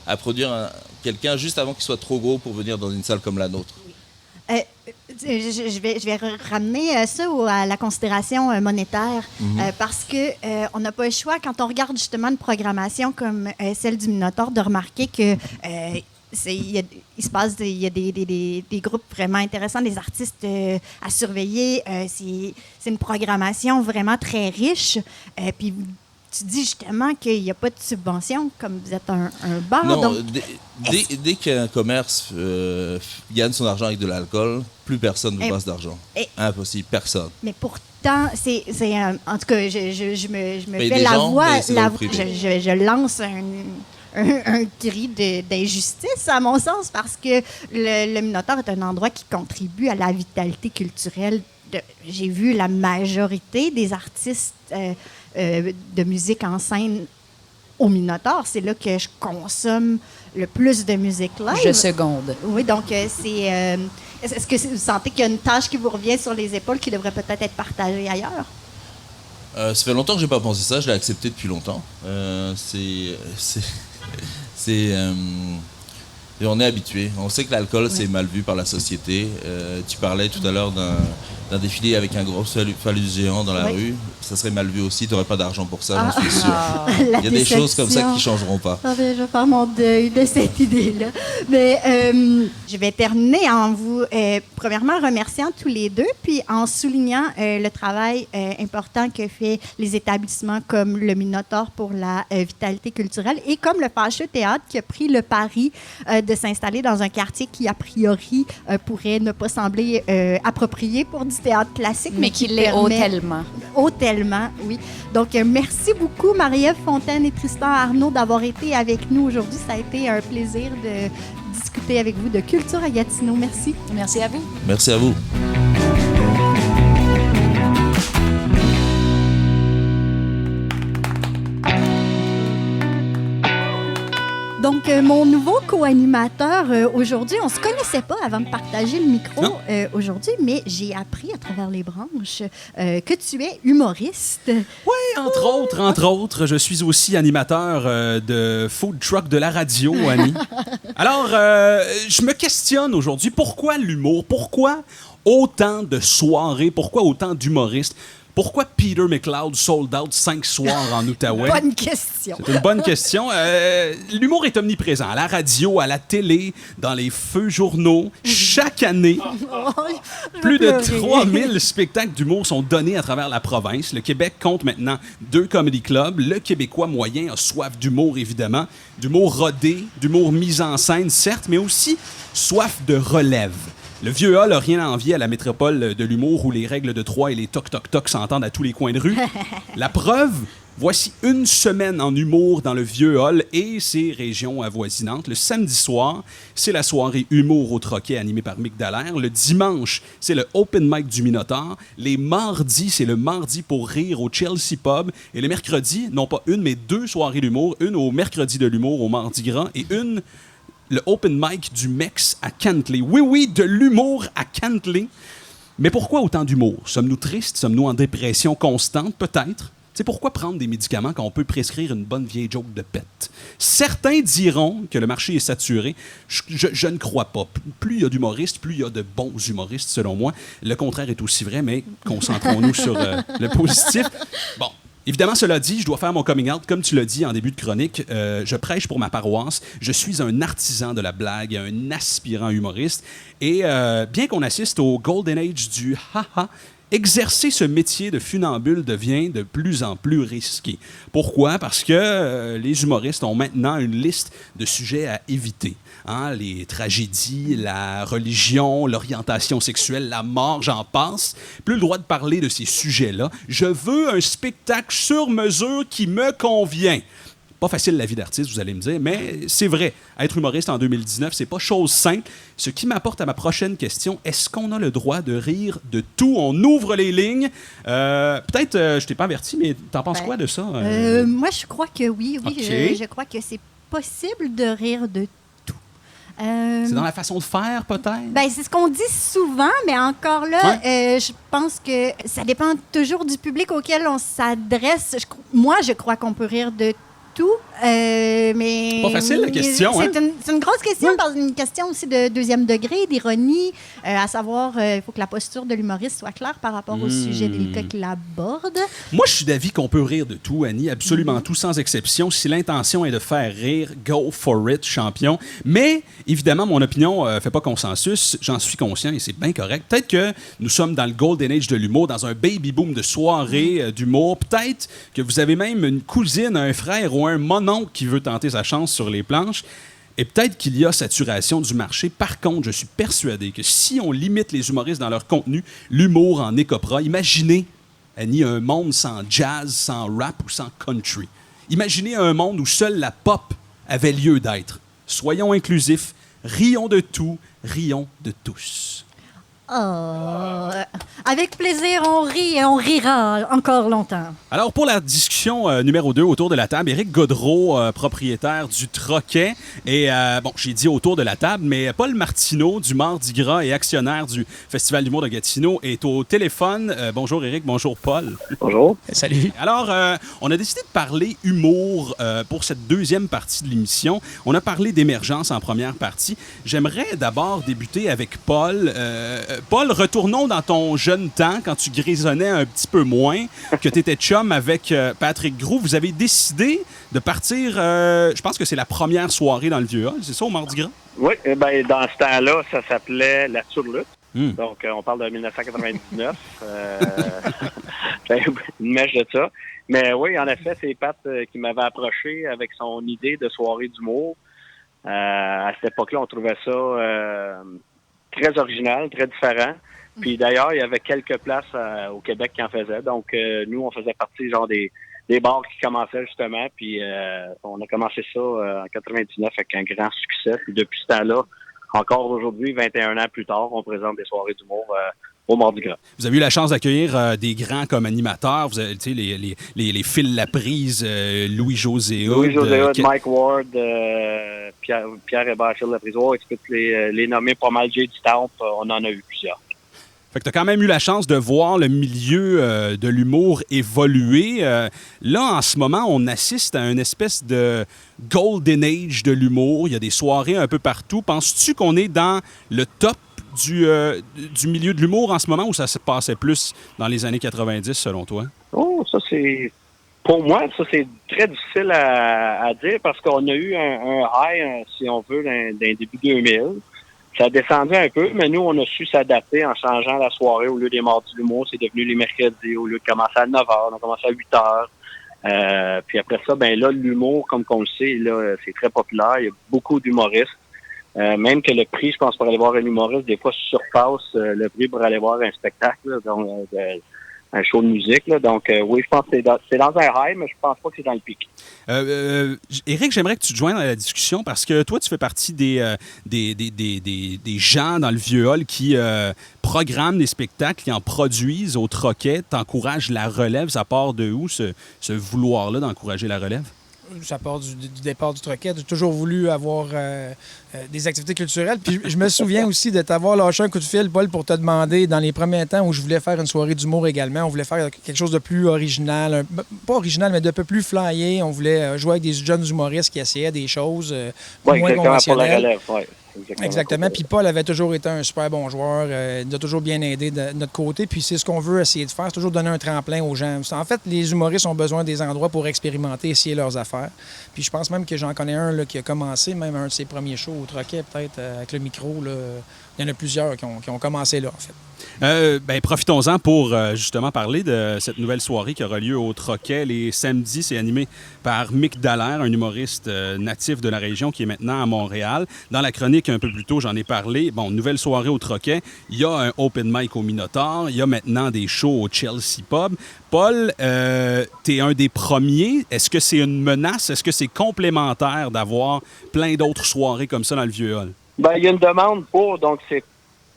Speaker 4: à produire quelqu'un juste avant qu'il soit trop gros pour venir dans une salle comme la nôtre.
Speaker 2: je vais ramener ça à la considération monétaire parce que on n'a pas le choix quand on regarde justement une programmation comme celle du Minotaure de remarquer que il y a des groupes vraiment intéressants, des artistes à surveiller. C'est une programmation vraiment très riche. Puis tu dis justement qu'il n'y a pas de subvention, comme vous êtes un bar.
Speaker 4: Non,
Speaker 2: donc,
Speaker 4: dès qu'un commerce gagne son argent avec de l'alcool, plus personne ne passe d'argent. Impossible, personne.
Speaker 2: Mais pourtant, c'est en tout cas, je me
Speaker 4: Paye
Speaker 2: fais
Speaker 4: des
Speaker 2: la
Speaker 4: gens,
Speaker 2: voix,
Speaker 4: mais c'est dans le privé.
Speaker 2: je lance un cri d'injustice, à mon sens, parce que le Minotaure est un endroit qui contribue à la vitalité culturelle. J'ai vu la majorité des artistes de musique en scène au Minotaure. C'est là que je consomme le plus de musique live.
Speaker 3: Je seconde.
Speaker 2: Oui, donc c'est... est-ce que vous sentez qu'il y a une tâche qui vous revient sur les épaules qui devrait peut-être être partagée ailleurs?
Speaker 4: Ça fait longtemps que j'ai pas pensé ça, je l'ai accepté depuis longtemps. On est habitué. On sait que l'alcool, c'est mal vu par la société. Tu parlais tout à l'heure d'un défilé avec un gros phallus géant dans la rue. Ça serait mal vu aussi. Tu n'aurais pas d'argent pour ça, j'en suis sûr. Il y a des choses comme ça qui ne changeront pas.
Speaker 2: Je vais faire mon deuil de cette idée-là. Mais je vais terminer en vous, premièrement, remerciant tous les deux, puis en soulignant le travail important que fait les établissements comme le Minotaure pour la vitalité culturelle et comme le Fâcheux Théâtre qui a pris le pari de s'installer dans un quartier qui, a priori, pourrait ne pas sembler approprié pour du théâtre classique.
Speaker 3: Mais qui l'est hautement.
Speaker 2: Hautement, oui. Donc, merci beaucoup, Marie-Ève Fontaine et Tristan Arnaud, d'avoir été avec nous aujourd'hui. Ça a été un plaisir de discuter avec vous de culture à Gatineau. Merci.
Speaker 3: Merci à vous.
Speaker 4: Merci à vous.
Speaker 2: Donc, mon nouveau co-animateur aujourd'hui, on ne se connaissait pas avant de partager le micro aujourd'hui, mais j'ai appris à travers les branches que tu es humoriste.
Speaker 1: Oui, entre autres, je suis aussi animateur de food truck de la radio, Annie. Alors, je me questionne aujourd'hui, pourquoi l'humour? Pourquoi autant de soirées? Pourquoi autant d'humoristes? Pourquoi Peter McLeod sold out 5 soirs en Outaouais?
Speaker 2: Bonne question.
Speaker 1: C'est une bonne question. L'humour est omniprésent. À la radio, à la télé, dans les feux journaux. Chaque année, plus de 3000 spectacles d'humour sont donnés à travers la province. Le Québec compte maintenant 2 comedy clubs. Le Québécois moyen a soif d'humour, évidemment. D'humour rodé, d'humour mis en scène, certes, mais aussi soif de relève. Le Vieux Hall n'a rien à envier à la métropole de l'humour où les règles de 3 et les toc-toc-toc s'entendent à tous les coins de rue. La preuve, voici une semaine en humour dans le Vieux Hall et ses régions avoisinantes. Le samedi soir, c'est la soirée Humour au Troquet animée par Mick Dallaire. Le dimanche, c'est le Open Mic du Minotaure. Les mardis, c'est le Mardi pour rire au Chelsea Pub. Et les mercredis, non pas une, mais 2 soirées d'humour. Une au Mercredi de l'humour au Mardi Gras et une... le Open Mic du MEX à Cantley. Oui, de l'humour à Cantley. Mais pourquoi autant d'humour? Sommes-nous tristes? Sommes-nous en dépression constante? Peut-être. C'est pourquoi prendre des médicaments quand on peut prescrire une bonne vieille joke de pète? Certains diront que le marché est saturé. Je ne crois pas. Plus il y a d'humoristes, plus il y a de bons humoristes, selon moi. Le contraire est aussi vrai, mais concentrons-nous sur le positif. Bon. Évidemment, cela dit, je dois faire mon coming out. Comme tu l'as dit en début de chronique, je prêche pour ma paroisse. Je suis un artisan de la blague, un aspirant humoriste. Et bien qu'on assiste au golden age du ha-ha, exercer ce métier de funambule devient de plus en plus risqué. Pourquoi? Parce que les humoristes ont maintenant une liste de sujets à éviter. Hein? Les tragédies, la religion, l'orientation sexuelle, la mort, j'en passe. Plus le droit de parler de ces sujets-là. Je veux un spectacle sur mesure qui me convient. Pas facile la vie d'artiste, vous allez me dire, mais c'est vrai. Être humoriste en 2019, c'est pas chose simple. Ce qui m'apporte à ma prochaine question, est-ce qu'on a le droit de rire de tout? On ouvre les lignes. Peut-être, je t'ai pas averti, mais t'en penses quoi de ça?
Speaker 2: Moi, je crois que oui.
Speaker 1: Okay.
Speaker 2: Je crois que c'est possible de rire de tout.
Speaker 1: C'est dans la façon de faire, peut-être?
Speaker 2: Ben, c'est ce qu'on dit souvent, mais encore là, je pense que ça dépend toujours du public auquel on s'adresse. Moi, je crois qu'on peut rire de tout. Mais
Speaker 1: Pas facile, la question,
Speaker 2: c'est une grosse question, parce une question aussi de deuxième degré, d'ironie, à savoir, il faut que la posture de l'humoriste soit claire par rapport au sujet délicat qu'il aborde.
Speaker 1: Moi, je suis d'avis qu'on peut rire de tout, Annie, absolument tout, sans exception. Si l'intention est de faire rire, go for it, champion. Mais, évidemment, mon opinion fait pas consensus, j'en suis conscient et c'est bien correct. Peut-être que nous sommes dans le golden age de l'humour, dans un baby-boom de soirées d'humour. Peut-être que vous avez même une cousine, un frère ou un mononcle qui veut tenter sa chance sur les planches. Et peut-être qu'il y a saturation du marché. Par contre, je suis persuadé que si on limite les humoristes dans leur contenu, l'humour en écopera. Imaginez, Annie, un monde sans jazz, sans rap ou sans country. Imaginez un monde où seule la pop avait lieu d'être. Soyons inclusifs, rions de tout, rions de tous.
Speaker 2: Avec plaisir, on rit et on rira encore longtemps.
Speaker 1: Alors, pour la discussion numéro 2 autour de la table, Éric Gaudreault, propriétaire du Troquet, et j'ai dit autour de la table, mais Paul Martineau du Mardi Gras et actionnaire du Festival d'humour de Gatineau est au téléphone. Bonjour Éric, bonjour Paul.
Speaker 5: Bonjour.
Speaker 1: Salut. Alors, on a décidé de parler humour pour cette deuxième partie de l'émission. On a parlé d'émergence en première partie. J'aimerais d'abord débuter avec Paul. Paul, retournons dans ton jeune temps, quand tu grisonnais un petit peu moins, que tu étais chum avec Patrick Groux. Vous avez décidé de partir, je pense que c'est la première soirée dans le Vieux-Hall, c'est ça, au Mardi Gras?
Speaker 5: Oui, dans ce temps-là, ça s'appelait la Turlute. Donc, on parle de 1999. Une mèche de ça. Mais oui, en effet, c'est Pat qui m'avait approché avec son idée de soirée d'humour. À cette époque-là, on trouvait ça très original, très différent. Puis d'ailleurs, il y avait quelques places au Québec qui en faisaient. Donc, nous, on faisait partie des bars qui commençaient justement. Puis on a commencé ça en 99 avec un grand succès. Puis depuis ce temps-là, encore aujourd'hui, 21 ans plus tard, on présente des soirées d'humour au Mardi Gras.
Speaker 1: Vous avez eu la chance d'accueillir des grands comme animateurs. Vous avez, les Phil Laprise, Louis-José Hood.
Speaker 5: Louis-José Hood, Mike Ward, Pierre Hébert, Phil Laprise. Oh, tu peux les nommer pas mal. J.D. Stamp, on en a eu plusieurs.
Speaker 1: Fait que tu as quand même eu la chance de voir le milieu de l'humour évoluer. Là, en ce moment, on assiste à une espèce de golden age de l'humour. Il y a des soirées un peu partout. Penses-tu qu'on est dans le top du milieu de l'humour en ce moment, ou ça se passait plus dans les années 90, selon toi?
Speaker 5: Oh, ça, c'est... Pour moi, ça, c'est très difficile à dire parce qu'on a eu un high, si on veut, dans début 2000. Ça a descendu un peu, mais nous, on a su s'adapter en changeant la soirée. Au lieu des mardis d'humour, c'est devenu les mercredis. Au lieu de commencer à 9h, on a commencé à 8h. Puis après ça, là, l'humour, comme qu'on le sait, là, c'est très populaire. Il y a beaucoup d'humoristes. Même que le prix, je pense, pour aller voir un humoriste, des fois, surpasse le prix pour aller voir un spectacle, là, donc un show de musique. Là. Donc, oui, je pense que c'est dans un high, mais je pense pas que c'est dans le pic.
Speaker 1: Éric, j'aimerais que tu te joignes à la discussion parce que toi, tu fais partie des gens dans le Vieux-Hall qui programment des spectacles, qui en produisent au Troquet, t'encourages la relève. Ça part de où, ce vouloir-là d'encourager la relève?
Speaker 6: Ça part du départ du Troquet. J'ai toujours voulu avoir des activités culturelles. Puis je me souviens aussi de t'avoir lâché un coup de fil, Paul, pour te demander, dans les premiers temps où je voulais faire une soirée d'humour également, on voulait faire quelque chose de plus original, pas original, mais de peu plus flyé. On voulait jouer avec des jeunes humoristes qui essayaient des choses moins conventionnelles. Pour la relève, oui. Exactement. Puis Paul avait toujours été un super bon joueur. Il nous a toujours bien aidé de notre côté. Puis c'est ce qu'on veut essayer de faire, c'est toujours donner un tremplin aux gens. En fait, les humoristes ont besoin des endroits pour expérimenter, essayer leurs affaires. Puis je pense même que j'en connais un là, qui a commencé, même un de ses premiers shows au Troquet, peut-être, avec le micro. Là. Il y en a plusieurs qui ont commencé là, en fait.
Speaker 1: Profitons-en pour justement parler de cette nouvelle soirée qui aura lieu au Troquet les samedis. C'est animé par Mick Dallaire, un humoriste natif de la région qui est maintenant à Montréal. Dans la chronique un peu plus tôt, j'en ai parlé. Bon, nouvelle soirée au Troquet. Il y a un open mic au Minotaur. Il y a maintenant des shows au Chelsea Pub. Paul, tu es un des premiers. Est-ce que c'est une menace? Est-ce que c'est complémentaire d'avoir plein d'autres soirées comme ça dans le Vieux-Hall?
Speaker 5: Il y a une demande pour, donc c'est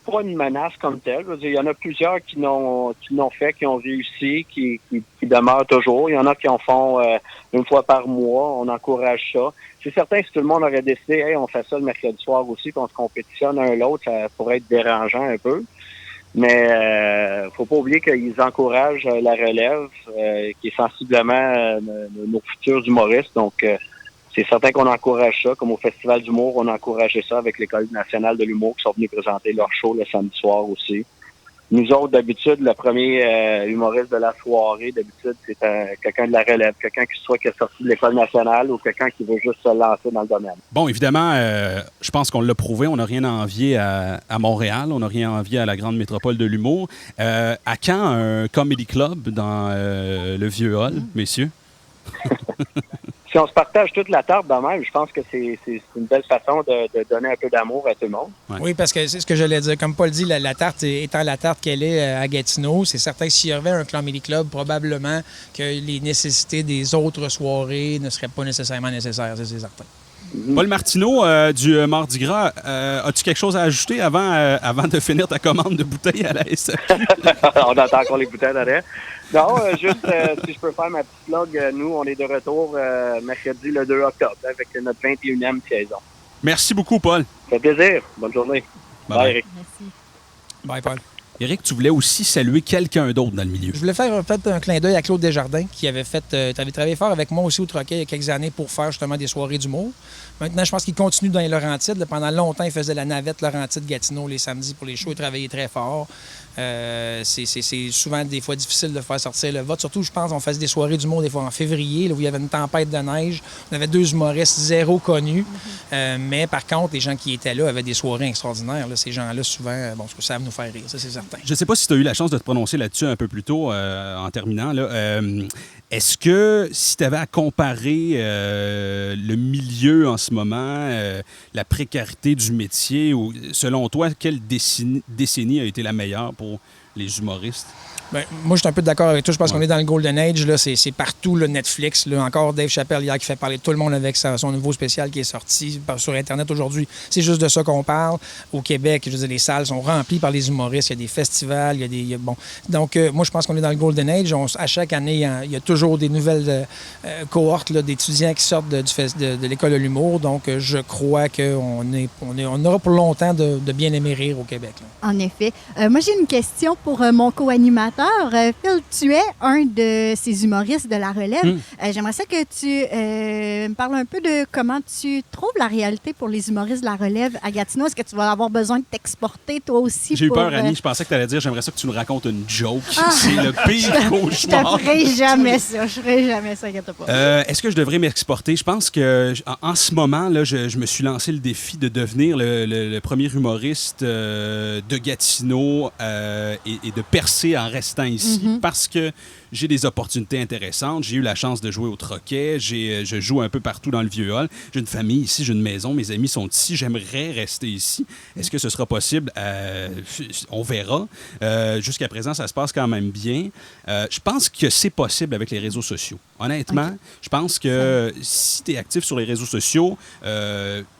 Speaker 5: pas une menace comme telle. Je veux dire, il y en a plusieurs qui l'ont fait, qui ont réussi, qui demeurent toujours. Il y en a qui en font une fois par mois. On encourage ça. C'est certain que si tout le monde aurait décidé, hey, on fait ça le mercredi soir aussi, qu'on se compétitionne un l'autre, ça pourrait être dérangeant un peu. Mais faut pas oublier qu'ils encouragent la relève, qui est sensiblement nos futurs humoristes. Donc, c'est certain qu'on encourage ça. Comme au Festival d'humour, on a encouragé ça avec l'École nationale de l'humour qui sont venus présenter leur show le samedi soir aussi. Nous autres, d'habitude, le premier humoriste de la soirée, d'habitude, c'est quelqu'un de la relève, quelqu'un qui est sorti de l'École nationale ou quelqu'un qui veut juste se lancer dans le domaine.
Speaker 1: Bon, évidemment, je pense qu'on l'a prouvé, on n'a rien à envier à Montréal, on n'a rien à envier à la grande métropole de l'humour. À quand un comedy club dans le Vieux Hall, messieurs?
Speaker 5: Si on se partage toute la tarte de même, je pense que c'est une belle façon de donner un peu d'amour à tout le monde.
Speaker 1: Ouais.
Speaker 6: Oui, parce que c'est ce que j'allais dire. Comme Paul dit, la tarte étant la tarte qu'elle est à Gatineau, c'est certain que s'il y avait un comedy club, probablement que les nécessités des autres soirées ne seraient pas nécessairement nécessaires, c'est certain.
Speaker 1: Paul Martineau, du Mardi Gras, as-tu quelque chose à ajouter avant de finir ta commande de bouteilles à la SAQ?
Speaker 5: On entend encore les bouteilles derrière. Non, juste si je peux faire ma petite plug, nous, on est de retour mercredi le 2 octobre avec notre 21e saison.
Speaker 1: Merci beaucoup, Paul.
Speaker 5: Ça fait plaisir. Bonne journée. Bye, Eric.
Speaker 2: Merci.
Speaker 6: Bye, Paul.
Speaker 1: Éric, tu voulais aussi saluer quelqu'un d'autre dans le milieu.
Speaker 6: Je voulais faire peut-être un clin d'œil à Claude Desjardins, qui avait travaillé fort avec moi aussi au Troquet il y a quelques années pour faire justement des soirées d'humour. Maintenant, je pense qu'il continue dans les Laurentides. Pendant longtemps, il faisait la navette Laurentide-Gatineau les samedis pour les shows. Il travaillait très fort. C'est souvent des fois difficile de faire sortir le vote. Surtout, je pense, on faisait des soirées d'humour des fois en février, là, où il y avait une tempête de neige. On avait 2 humoristes zéro connus. Mais par contre, les gens qui étaient là avaient des soirées extraordinaires. Là. Ces gens-là, souvent, bon, savent nous faire rire, ça c'est certain.
Speaker 1: Je ne sais pas si tu as eu la chance de te prononcer là-dessus un peu plus tôt en terminant. Là. Est-ce que si tu avais à comparer le milieu en ce moment, la précarité du métier, ou selon toi, quelle décennie a été la meilleure pour les humoristes?
Speaker 6: Bien, moi, je suis un peu d'accord avec toi. Je pense qu'on est dans le Golden Age. Là. C'est partout, le Netflix. Là. Encore Dave Chappelle hier qui fait parler de tout le monde avec son nouveau spécial qui est sorti sur Internet aujourd'hui. C'est juste de ça qu'on parle. Au Québec, je veux dire, les salles sont remplies par les humoristes. Il y a des festivals, bon. Donc, moi, je pense qu'on est dans le Golden Age. À chaque année, il y a toujours des nouvelles cohortes d'étudiants qui sortent de l'École de l'humour. Donc, je crois qu'on aura pour longtemps de bien aimer rire au Québec. Là.
Speaker 2: En effet. Moi, j'ai une question pour mon co-animateur. Phil, tu es un de ces humoristes de la relève. J'aimerais ça que tu me parles un peu de comment tu trouves la réalité pour les humoristes de la relève à Gatineau. Est-ce que tu vas avoir besoin de t'exporter toi aussi?
Speaker 1: J'ai eu peur, Annie. Je pensais que tu allais dire j'aimerais ça que tu nous racontes une joke. C'est le pire cauchemar.
Speaker 2: Je ferai jamais ça. Je ferai jamais ça, inquiète pas.
Speaker 1: Est-ce que je devrais m'exporter? Je pense que en ce moment, là, je me suis lancé le défi de devenir le premier humoriste de Gatineau et de percer en restant ici parce que j'ai des opportunités intéressantes. J'ai eu la chance de jouer au Troquet. Je joue un peu partout dans le Vieux-Hall. J'ai une famille ici, j'ai une maison. Mes amis sont ici. J'aimerais rester ici. Est-ce que ce sera possible? On verra. Jusqu'à présent, ça se passe quand même bien. Je pense que c'est possible avec les réseaux sociaux. Honnêtement, je pense que si tu es actif sur les réseaux sociaux,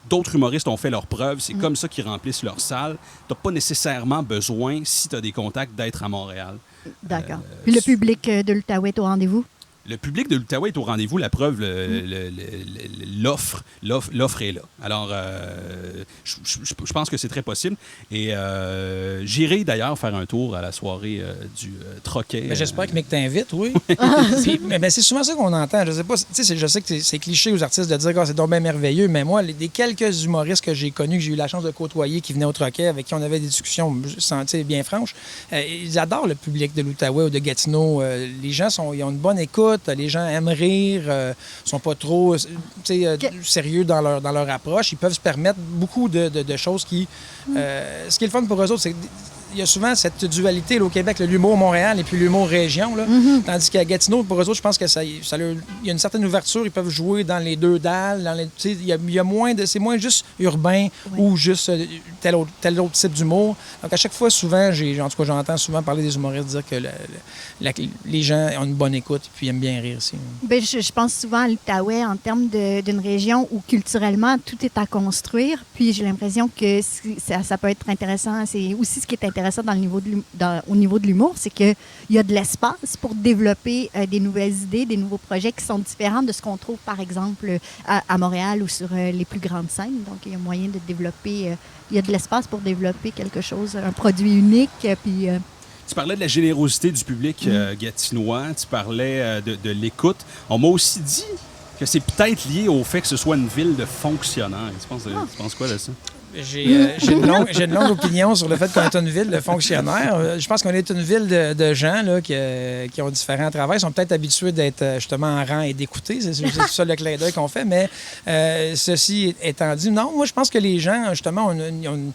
Speaker 1: d'autres humoristes ont fait leurs preuves. C'est comme ça qu'ils remplissent leur salle. Tu n'as pas nécessairement besoin, si tu as des contacts, d'être à Montréal.
Speaker 2: D'accord. Puis le public de l'Outaouais est au rendez-vous?
Speaker 1: Le public de l'Outaouais est au rendez-vous. La preuve, l'offre est là. Alors, je pense que c'est très possible. Et j'irai d'ailleurs faire un tour à la soirée du Troquet.
Speaker 6: Mais j'espère que Mick t'invite, oui. mais c'est souvent ça qu'on entend. Je sais pas, je sais que c'est cliché aux artistes de dire que c'est donc bien merveilleux, mais moi, des quelques humoristes que j'ai connus, que j'ai eu la chance de côtoyer, qui venaient au Troquet, avec qui on avait des discussions bien franches, ils adorent le public de l'Outaouais ou de Gatineau. Les gens ils ont une bonne écoute. Les gens aiment rire, sont pas trop sérieux dans leur approche. Ils peuvent se permettre beaucoup de choses qui... ce qui est le fun pour eux autres, c'est qu'il y a souvent cette dualité là, au Québec, l'humour Montréal et puis l'humour région. Là. Tandis qu'à Gatineau, pour eux autres, je pense que il y a une certaine ouverture. Ils peuvent jouer dans les deux dalles. Il y a moins de... C'est moins juste urbain ou juste tel autre type d'humour. Donc, à chaque fois, souvent, en tout cas, j'entends souvent parler des humoristes dire que les gens ont une bonne écoute et puis aiment bien rire aussi.
Speaker 2: Bien, je pense souvent à l'Outaouais en termes d'une région où culturellement tout est à construire. Puis j'ai l'impression que ça peut être intéressant. C'est aussi ce qui est intéressant intéressant au niveau de l'humour, c'est qu'il y a de l'espace pour développer des nouvelles idées, des nouveaux projets qui sont différents de ce qu'on trouve, par exemple, à Montréal ou sur les plus grandes scènes. Donc, il y a moyen de développer, il y a de l'espace pour développer quelque chose, un produit unique, puis...
Speaker 1: Tu parlais de la générosité du public gatinois, tu parlais de l'écoute. On m'a aussi dit que c'est peut-être lié au fait que ce soit une ville de fonctionnaires. Tu penses quoi de ça?
Speaker 6: J'ai une longue opinion sur le fait qu'on est une ville de fonctionnaires. Je pense qu'on est une ville de gens là, qui ont différents travails. Ils sont peut-être habitués d'être justement en rang et d'écouter. C'est ça le clin d'œil qu'on fait. Mais ceci étant dit, non, moi je pense que les gens, justement, ont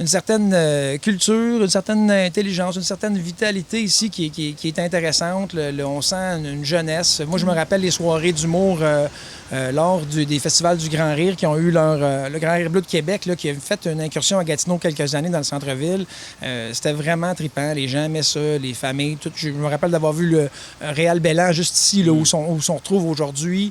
Speaker 6: une certaine culture, une certaine intelligence, une certaine vitalité ici qui est intéressante. On sent une jeunesse. Moi, je me rappelle les soirées d'humour lors des festivals du Grand Rire qui ont eu le Grand Rire Bleu de Québec, là, qui a fait une incursion à Gatineau quelques années dans le centre-ville. C'était vraiment trippant. Les gens aimaient ça, les familles. Tout. Je me rappelle d'avoir vu le Réal Bellan juste ici, là, où on se retrouve aujourd'hui.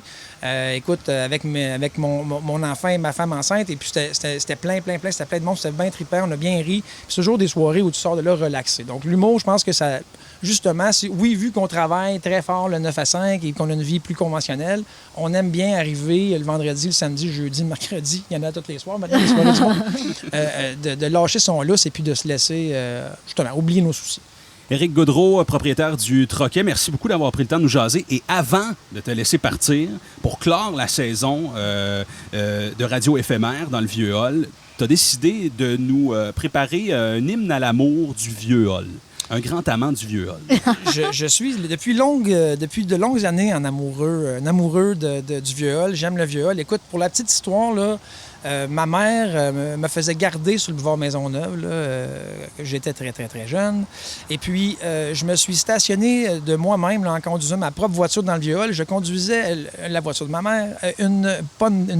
Speaker 6: Écoute, avec mon enfant et ma femme enceinte, et puis c'était plein, c'était plein de monde, c'était bien trippant, on a bien ri. Puis c'est toujours des soirées où tu sors de là relaxé. Donc l'humour, je pense que ça, justement, oui, vu qu'on travaille très fort le 9 à 5 et qu'on a une vie plus conventionnelle, on aime bien arriver le vendredi, le samedi, le jeudi, le mercredi, il y en a tous les soirs, maintenant les soirées du monde, de lâcher son lousse et puis de se laisser, justement, oublier nos soucis.
Speaker 1: Éric Gaudreault, propriétaire du Troquet, merci beaucoup d'avoir pris le temps de nous jaser. Et avant de te laisser partir, pour clore la saison de Radio Éphémère dans le Vieux Hall, tu as décidé de nous préparer un hymne à l'amour du Vieux Hall. Un grand amant du Vieux Hall.
Speaker 6: Je suis depuis de longues années un amoureux du Vieux Hall. J'aime le Vieux Hall. Écoute, pour la petite histoire, là, ma mère me faisait garder sur le boulevard Maisonneuve. J'étais très, très, très jeune. Et puis, je me suis stationné de moi-même là, en conduisant ma propre voiture dans le Vieux Hall. Je conduisais la voiture de ma mère, une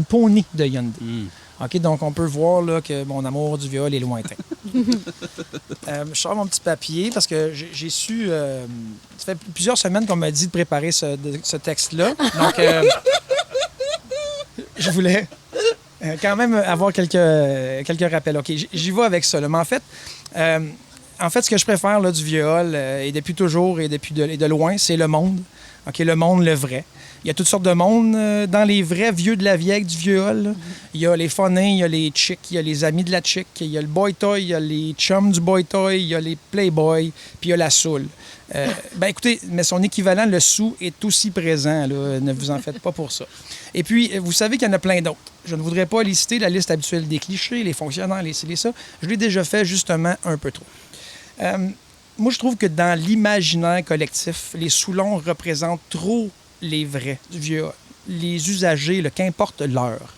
Speaker 6: Pony de Hyundai. OK, donc on peut voir là, que mon amour du Vieux Hall est lointain. Je sors mon petit papier parce que j'ai su... ça fait plusieurs semaines qu'on m'a dit de préparer ce texte-là. Donc, je voulais... quand même avoir quelques rappels. OK, j'y vais avec ça. Là. Mais en fait, ce que je préfère là, du Vieux Hall, et depuis toujours et de loin, c'est le monde. OK, le monde, le vrai. Il y a toutes sortes de monde dans les vrais vieux de la vieille du Vieux Hall. Là. Il y a les phonés, il y a les chicks, il y a les amis de la chick, il y a le boy toy, il y a les chums du boy toy, il y a les playboys, puis il y a la soul. Écoutez, mais son équivalent, le sou, est aussi présent. Là. Ne vous en faites pas pour ça. Et puis, vous savez qu'il y en a plein d'autres. Je ne voudrais pas lister la liste habituelle des clichés, les fonctionnaires, les ci, les ça. Je l'ai déjà fait justement un peu trop. Moi, je trouve que dans l'imaginaire collectif, les Soulons représentent trop les vrais du Vieux Hall, les usagers, qu'importe l'heure.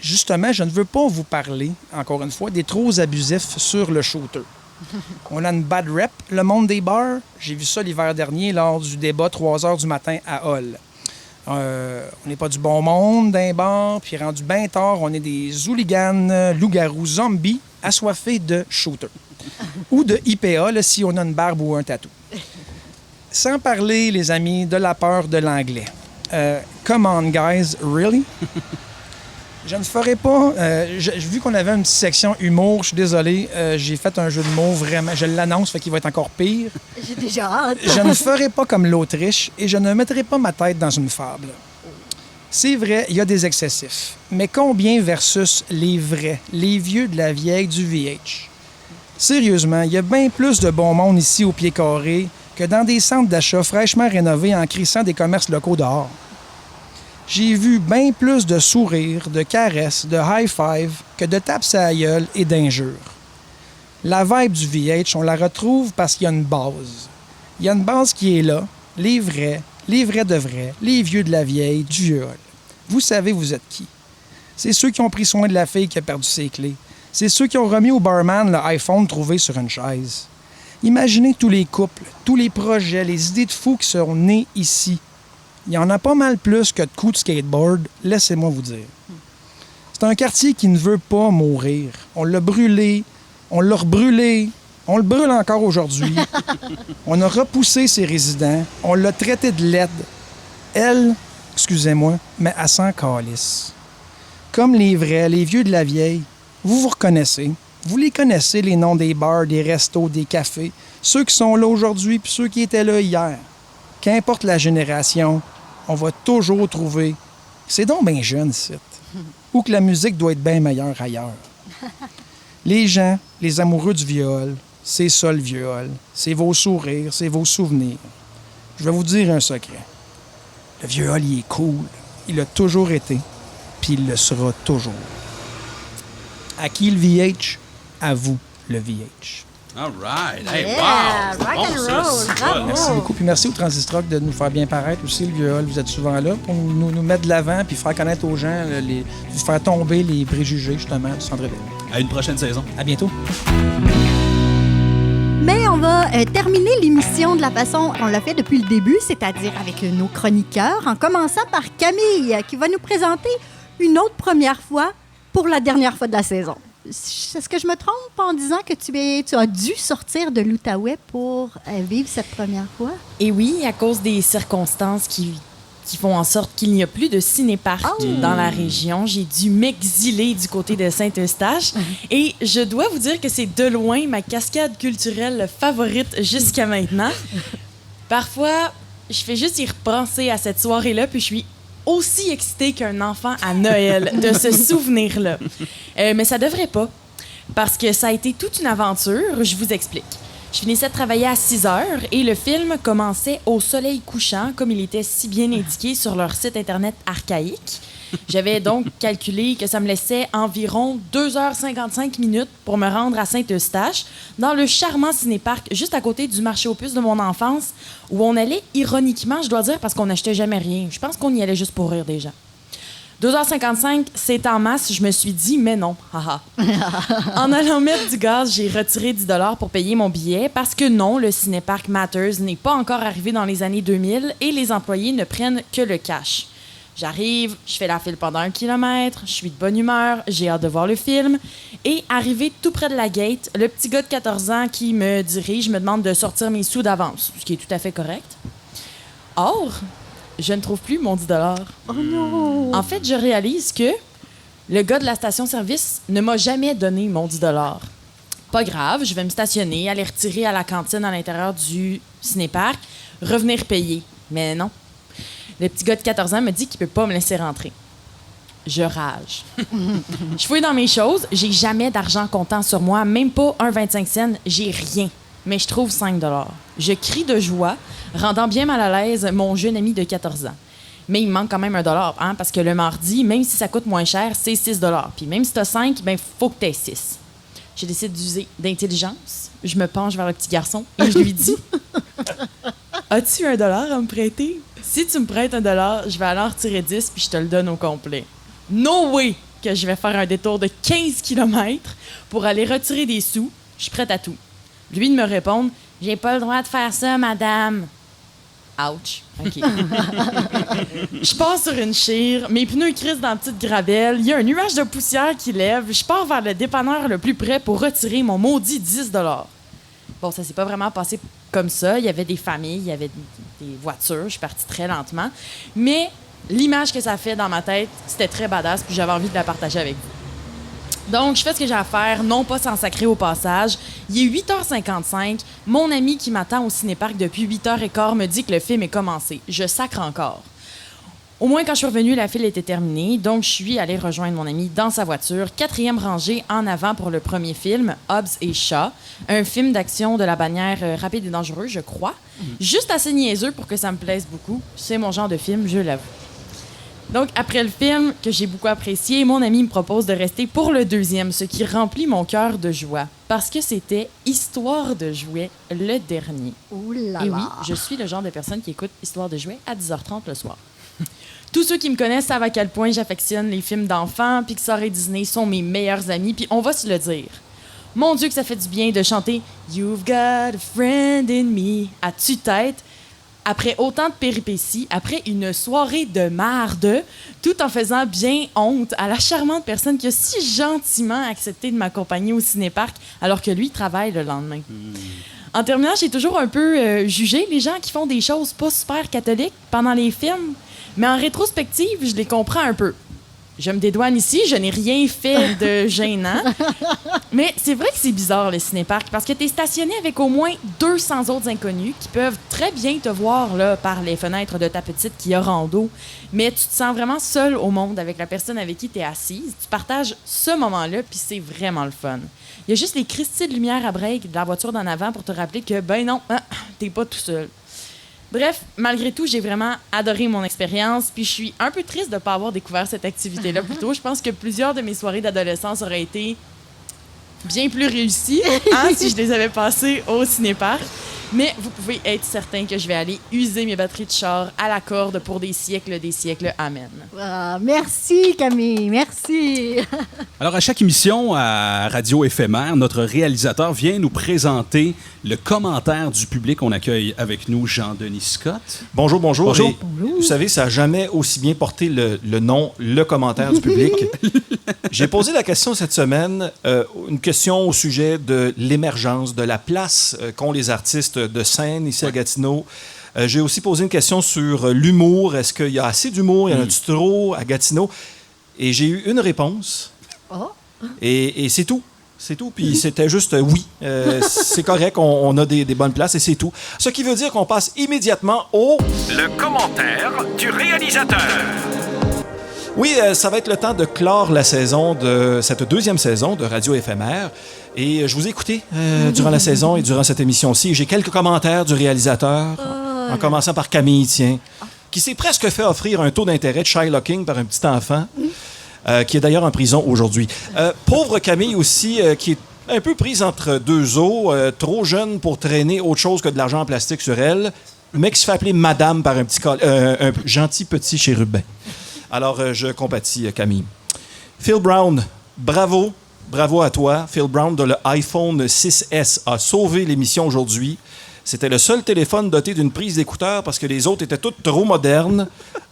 Speaker 6: Justement, je ne veux pas vous parler, encore une fois, des trop abusifs sur le shooter. On a une bad rep, le monde des bars. J'ai vu ça l'hiver dernier lors du débat 3 heures du matin à Hall. On n'est pas du bon monde d'un bar, puis rendu bien tard, on est des hooligans, loups-garous, zombies, assoiffés de shooter. Ou de IPA, là, si on a une barbe ou un tatou. Sans parler, les amis, de la peur de l'anglais. Come on, guys, really? Je ne ferai pas... vu qu'on avait une petite section humour, je suis désolé, j'ai fait un jeu de mots vraiment... Je l'annonce, fait qu'il va être encore pire.
Speaker 2: J'ai déjà hâte.
Speaker 6: Je ne ferai pas comme l'Autriche et je ne mettrai pas ma tête dans une fable. C'est vrai, il y a des excessifs. Mais combien versus les vrais, les vieux de la vieille du VH? Sérieusement, il y a bien plus de bon monde ici au pied carré que dans des centres d'achat fraîchement rénovés en crissant des commerces locaux dehors. J'ai vu bien plus de sourires, de caresses, de high-five que de tapes à la gueule et d'injures. La vibe du VH, on la retrouve parce qu'il y a une base. Il y a une base qui est là, les vrais de vrais, les vieux de la vieille, du Vieux Hall. Vous savez vous êtes qui. C'est ceux qui ont pris soin de la fille qui a perdu ses clés. C'est ceux qui ont remis au barman le iPhone trouvé sur une chaise. Imaginez tous les couples, tous les projets, les idées de fous qui seront nés ici. Il y en a pas mal plus que de coups de skateboard, laissez-moi vous dire. C'est un quartier qui ne veut pas mourir. On l'a brûlé, on l'a rebrûlé, on le brûle encore aujourd'hui. On a repoussé ses résidents, on l'a traité de laide. Elle, excusez-moi, mais elle s'en calisse. Comme les vrais, les vieux de la vieille, vous vous reconnaissez. Vous les connaissez, les noms des bars, des restos, des cafés. Ceux qui sont là aujourd'hui puis ceux qui étaient là hier. Qu'importe la génération, on va toujours trouver. C'est donc bien jeune, c'est. Ou que la musique doit être bien meilleure ailleurs. Les gens, les amoureux du viol, c'est ça le viol. C'est vos sourires, c'est vos souvenirs. Je vais vous dire un secret. Le viol, il est cool. Il a toujours été. Puis il le sera toujours. À qui le VH? À vous, le VH.
Speaker 1: All right. Hey,
Speaker 2: Yeah,
Speaker 1: wow.
Speaker 2: rock
Speaker 1: Bon,
Speaker 2: and
Speaker 1: ça,
Speaker 2: roll,
Speaker 1: c'est
Speaker 2: bravo.
Speaker 1: bon.
Speaker 6: Merci beaucoup. Puis merci au Transistrock de nous faire bien paraître aussi, le viol. Vous êtes souvent là pour nous mettre de l'avant puis faire connaître aux gens, faire tomber les préjugés, justement, du centre-ville.
Speaker 1: À une prochaine saison.
Speaker 6: À bientôt.
Speaker 2: Mais on va terminer l'émission de la façon on l'a fait depuis le début, c'est-à-dire avec nos chroniqueurs, en commençant par Camille, qui va nous présenter une autre première fois pour la dernière fois de la saison. Est-ce que je me trompe en disant que tu as dû sortir de l'Outaouais pour vivre cette première fois?
Speaker 7: Et oui, à cause des circonstances qui font en sorte qu'il n'y a plus de cinéparc dans la région, j'ai dû m'exiler du côté de Saint-Eustache. Et je dois vous dire que c'est de loin ma cascade culturelle favorite jusqu'à maintenant. Parfois, je fais juste y repenser à cette soirée-là, puis je suis aussi excitée qu'un enfant à Noël de ce souvenir-là. Mais ça devrait pas, parce que ça a été toute une aventure. Je vous explique. Je finissais de travailler à 6 heures et le film commençait au soleil couchant, comme il était si bien indiqué sur leur site Internet archaïque. J'avais donc calculé que ça me laissait environ 2h55 minutes pour me rendre à Saint-Eustache, dans le charmant cinéparc juste à côté du marché aux puces de mon enfance, où on allait ironiquement, je dois dire, parce qu'on n'achetait jamais rien. Je pense qu'on y allait juste pour rire des gens. 2h55, c'est en masse, je me suis dit, mais non, haha. En allant mettre du gaz, j'ai retiré 10 $ pour payer mon billet parce que non, le cinéparc Matters n'est pas encore arrivé dans les années 2000 et les employés ne prennent que le cash. J'arrive, je fais la file pendant 1 kilomètre, je suis de bonne humeur, j'ai hâte de voir le film. Et arrivé tout près de la gate, le petit gars de 14 ans qui me dirige me demande de sortir mes sous d'avance, ce qui est tout à fait correct. Or, je ne trouve plus mon 10 $.
Speaker 2: Oh non!
Speaker 7: En fait, je réalise que le gars de la station-service ne m'a jamais donné mon 10 $. Pas grave, je vais me stationner, aller retirer à la cantine à l'intérieur du cinéparc, revenir payer. Mais non. Le petit gars de 14 ans me dit qu'il peut pas me laisser rentrer. Je rage. Je fouille dans mes choses, j'ai jamais d'argent comptant sur moi, même pas un 25 cents, j'ai rien. Mais je trouve 5 $. Je crie de joie, rendant bien mal à l'aise mon jeune ami de 14 ans. Mais il me manque quand même $1, hein, parce que le mardi, même si ça coûte moins cher, c'est 6 $. Puis même si t'as 5, ben faut que t'aies 6. Je décide d'user d'intelligence. Je me penche vers le petit garçon et je lui dis « As-tu $1 à me prêter? Si tu me prêtes $1, je vais aller en retirer 10 puis je te le donne au complet. No way que je vais faire un détour de 15 km pour aller retirer des sous. Je suis prête à tout. » Lui de me répondre « J'ai pas le droit de faire ça, madame. » Ouch. OK. Je passe sur une chire, mes pneus crissent dans la petite gravelle, il y a un nuage de poussière qui lève, je pars vers le dépanneur le plus près pour retirer mon maudit 10 $. Bon, ça s'est pas vraiment passé comme ça. Il y avait des familles, il y avait des voitures, je suis partie très lentement. Mais l'image que ça fait dans ma tête, c'était très badass, puis j'avais envie de la partager avec vous. Donc, je fais ce que j'ai à faire, non pas sans sacrer au passage. Il est 8h55. Mon ami qui m'attend au cinéparc depuis 8h15 me dit que le film est commencé. Je sacre encore. Au moins, quand je suis revenue, la file était terminée. Donc, je suis allée rejoindre mon ami dans sa voiture, 4e rangée en avant pour le premier film, Hobbs et Shaw, un film d'action de la bannière Rapide et dangereux, je crois. Juste assez niaiseux pour que ça me plaise beaucoup. C'est mon genre de film, je l'avoue. Donc, après le film, que j'ai beaucoup apprécié, mon ami me propose de rester pour le 2e, ce qui remplit mon cœur de joie. Parce que c'était Histoire de jouets, le dernier.
Speaker 2: Ouh là
Speaker 7: Et
Speaker 2: là.
Speaker 7: oui, je suis le genre de personne qui écoute Histoire de jouets à 10h30 le soir. Tous ceux qui me connaissent savent à quel point j'affectionne les films d'enfants, Pixar et Disney sont mes meilleurs amis, puis on va se le dire. Mon Dieu que ça fait du bien de chanter « You've got a friend in me » à tue-tête, après autant de péripéties, après une soirée de marde, tout en faisant bien honte à la charmante personne qui a si gentiment accepté de m'accompagner au cinéparc alors que lui travaille le lendemain. En terminant, j'ai toujours un peu jugé les gens qui font des choses pas super catholiques pendant les films, mais en rétrospective, je les comprends un peu. Je me dédouane ici, je n'ai rien fait de gênant. Mais c'est vrai que c'est bizarre, le cinéparc, parce que tu es stationné avec au moins 200 autres inconnus qui peuvent très bien te voir là, par les fenêtres de ta petite qui a rando. Mais tu te sens vraiment seul au monde avec la personne avec qui tu es assise. Tu partages ce moment-là, puis c'est vraiment le fun. Il y a juste les cristaux de lumière à break de la voiture d'en avant pour te rappeler que, ben non, t'es pas tout seul. Bref, malgré tout, j'ai vraiment adoré mon expérience, puis je suis un peu triste de ne pas avoir découvert cette activité-là plus tôt. Je pense que plusieurs de mes soirées d'adolescence auraient été bien plus réussies si je les avais passées au cinéparc. Mais vous pouvez être certain que je vais aller user mes batteries de char à la corde pour des siècles, amen.
Speaker 2: Ah, merci Camille, merci.
Speaker 1: Alors, à chaque émission à Radio Éphémère, notre réalisateur vient nous présenter le commentaire du public. On accueille avec nous Jean-Denis Scott.
Speaker 8: Bonjour.
Speaker 1: Bonjour.
Speaker 8: Et, vous savez, ça n'a jamais aussi bien porté le nom, le commentaire du public. J'ai posé la question cette semaine, une question au sujet de l'émergence, de la place qu'ont les artistes de scène ici à Gatineau. J'ai aussi posé une question sur l'humour. Est-ce qu'il y a assez d'humour? Il y en a-tu trop à Gatineau? Et j'ai eu une réponse.
Speaker 2: Oh.
Speaker 8: Et c'est tout. C'est tout. Puis c'était juste oui. C'est correct, on a des bonnes places et c'est tout. Ce qui veut dire qu'on passe immédiatement au...
Speaker 9: Le commentaire du réalisateur.
Speaker 8: Oui, ça va être le temps de clore la saison de cette deuxième saison de Radio Éphémère. Et je vous ai écouté durant la saison et durant cette émission-ci. J'ai quelques commentaires du réalisateur, en commençant par Camille, qui s'est presque fait offrir un taux d'intérêt de Shylocking par un petit enfant, qui est d'ailleurs en prison aujourd'hui. Pauvre Camille aussi, qui est un peu prise entre deux eaux, trop jeune pour traîner autre chose que de l'argent en plastique sur elle, mais qui se fait appeler madame par un gentil petit chérubin. Alors, je compatis, Camille. Phil Brown, bravo. Bravo à toi. Phil Brown de l'iPhone 6S a sauvé l'émission aujourd'hui. C'était le seul téléphone doté d'une prise d'écouteur parce que les autres étaient toutes trop modernes.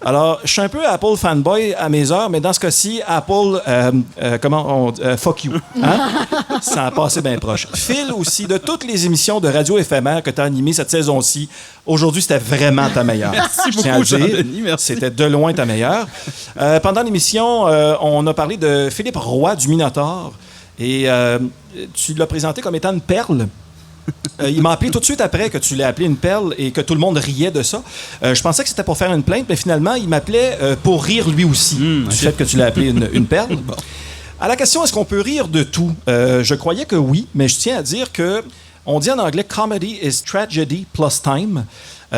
Speaker 8: Alors, je suis un peu Apple fanboy à mes heures, mais dans ce cas-ci, Apple, fuck you. Hein? Ça a passé bien proche. Phil aussi, de toutes les émissions de Radio Éphémère que tu as animées cette saison-ci, aujourd'hui, c'était vraiment ta meilleure.
Speaker 1: Merci beaucoup, Jean-Denis. Merci.
Speaker 8: C'était de loin ta meilleure. Pendant l'émission, on a parlé de Philippe Roy du Minotaure et tu l'as présenté comme étant une perle. Il m'a appelé tout de suite après que tu l'as appelé une perle et que tout le monde riait de ça. Je pensais que c'était pour faire une plainte, mais finalement, il m'appelait pour rire lui aussi du fait que tu l'as appelé une perle. Bon. À la question, est-ce qu'on peut rire de tout? Je croyais que oui, mais je tiens à dire que on dit en anglais « comedy is tragedy plus time ».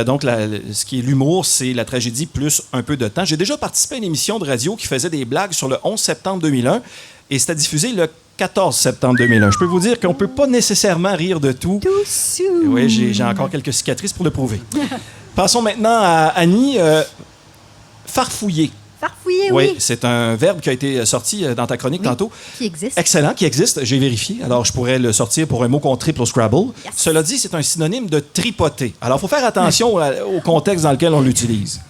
Speaker 8: Donc, ce qui est l'humour, c'est la tragédie plus un peu de temps. J'ai déjà participé à une émission de radio qui faisait des blagues sur le 11 septembre 2001 et c'était diffusé le 14 septembre 2001. Je peux vous dire qu'on ne peut pas nécessairement rire de tout. Oui, j'ai encore quelques cicatrices pour le prouver. Passons maintenant à Annie. Farfouiller.
Speaker 2: Farfouiller, oui.
Speaker 8: Oui, c'est un verbe qui a été sorti dans ta chronique tantôt.
Speaker 2: Qui existe.
Speaker 8: Excellent, qui existe. J'ai vérifié. Alors, je pourrais le sortir pour un mot qu'on triple au Scrabble. Yes. Cela dit, c'est un synonyme de tripoter. Alors, il faut faire attention au contexte dans lequel on l'utilise.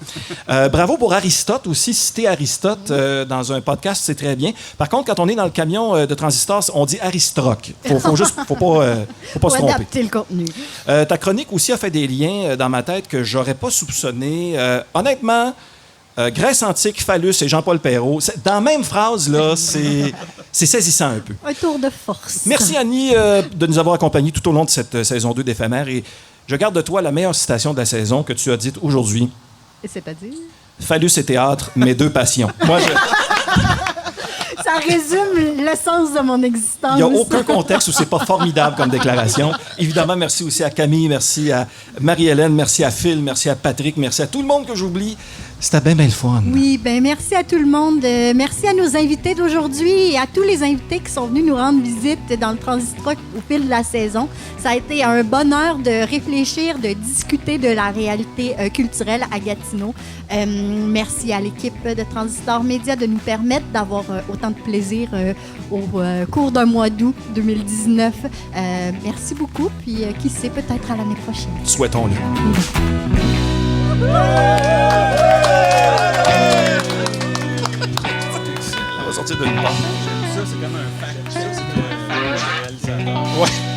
Speaker 8: Bravo pour Aristote aussi. Citer Aristote dans un podcast, c'est très bien. Par contre, quand on est dans le camion de Transistor, on dit Aristroc. Faut pas se tromper.
Speaker 2: Adapter le contenu.
Speaker 8: Ta chronique aussi a fait des liens dans ma tête que j'aurais pas soupçonné. Honnêtement... Grèce antique, phallus et Jean-Paul Perrault. Dans la même phrase, là, c'est saisissant un peu.
Speaker 2: Un tour de force.
Speaker 8: Merci, Annie, de nous avoir accompagnés tout au long de cette saison 2 d'Éphémère. Et je garde de toi la meilleure citation de la saison que tu as dite aujourd'hui.
Speaker 2: Et c'est-à-dire?
Speaker 8: Phallus et théâtre, mes deux passions. Moi,
Speaker 2: Ça résume l'essence de mon existence.
Speaker 8: Il n'y a aucun contexte où c'est pas formidable comme déclaration. Évidemment, merci aussi à Camille, merci à Marie-Hélène, merci à Phil, merci à Patrick, merci à tout le monde que j'oublie. C'était bien le fun.
Speaker 2: Oui, bien merci à tout le monde. Merci à nos invités d'aujourd'hui et à tous les invités qui sont venus nous rendre visite dans le Transistroc au fil de la saison. Ça a été un bonheur de réfléchir, de discuter de la réalité culturelle à Gatineau. Merci à l'équipe de Transistor Média de nous permettre d'avoir autant de plaisir au cours d'un mois d'août 2019. Merci beaucoup, puis qui sait, peut-être à l'année prochaine.
Speaker 8: Souhaitons-le. On va sortir de nulle part.
Speaker 1: Ça, c'est comme un fact. Ça, c'est un réalisateur.
Speaker 8: Ouais.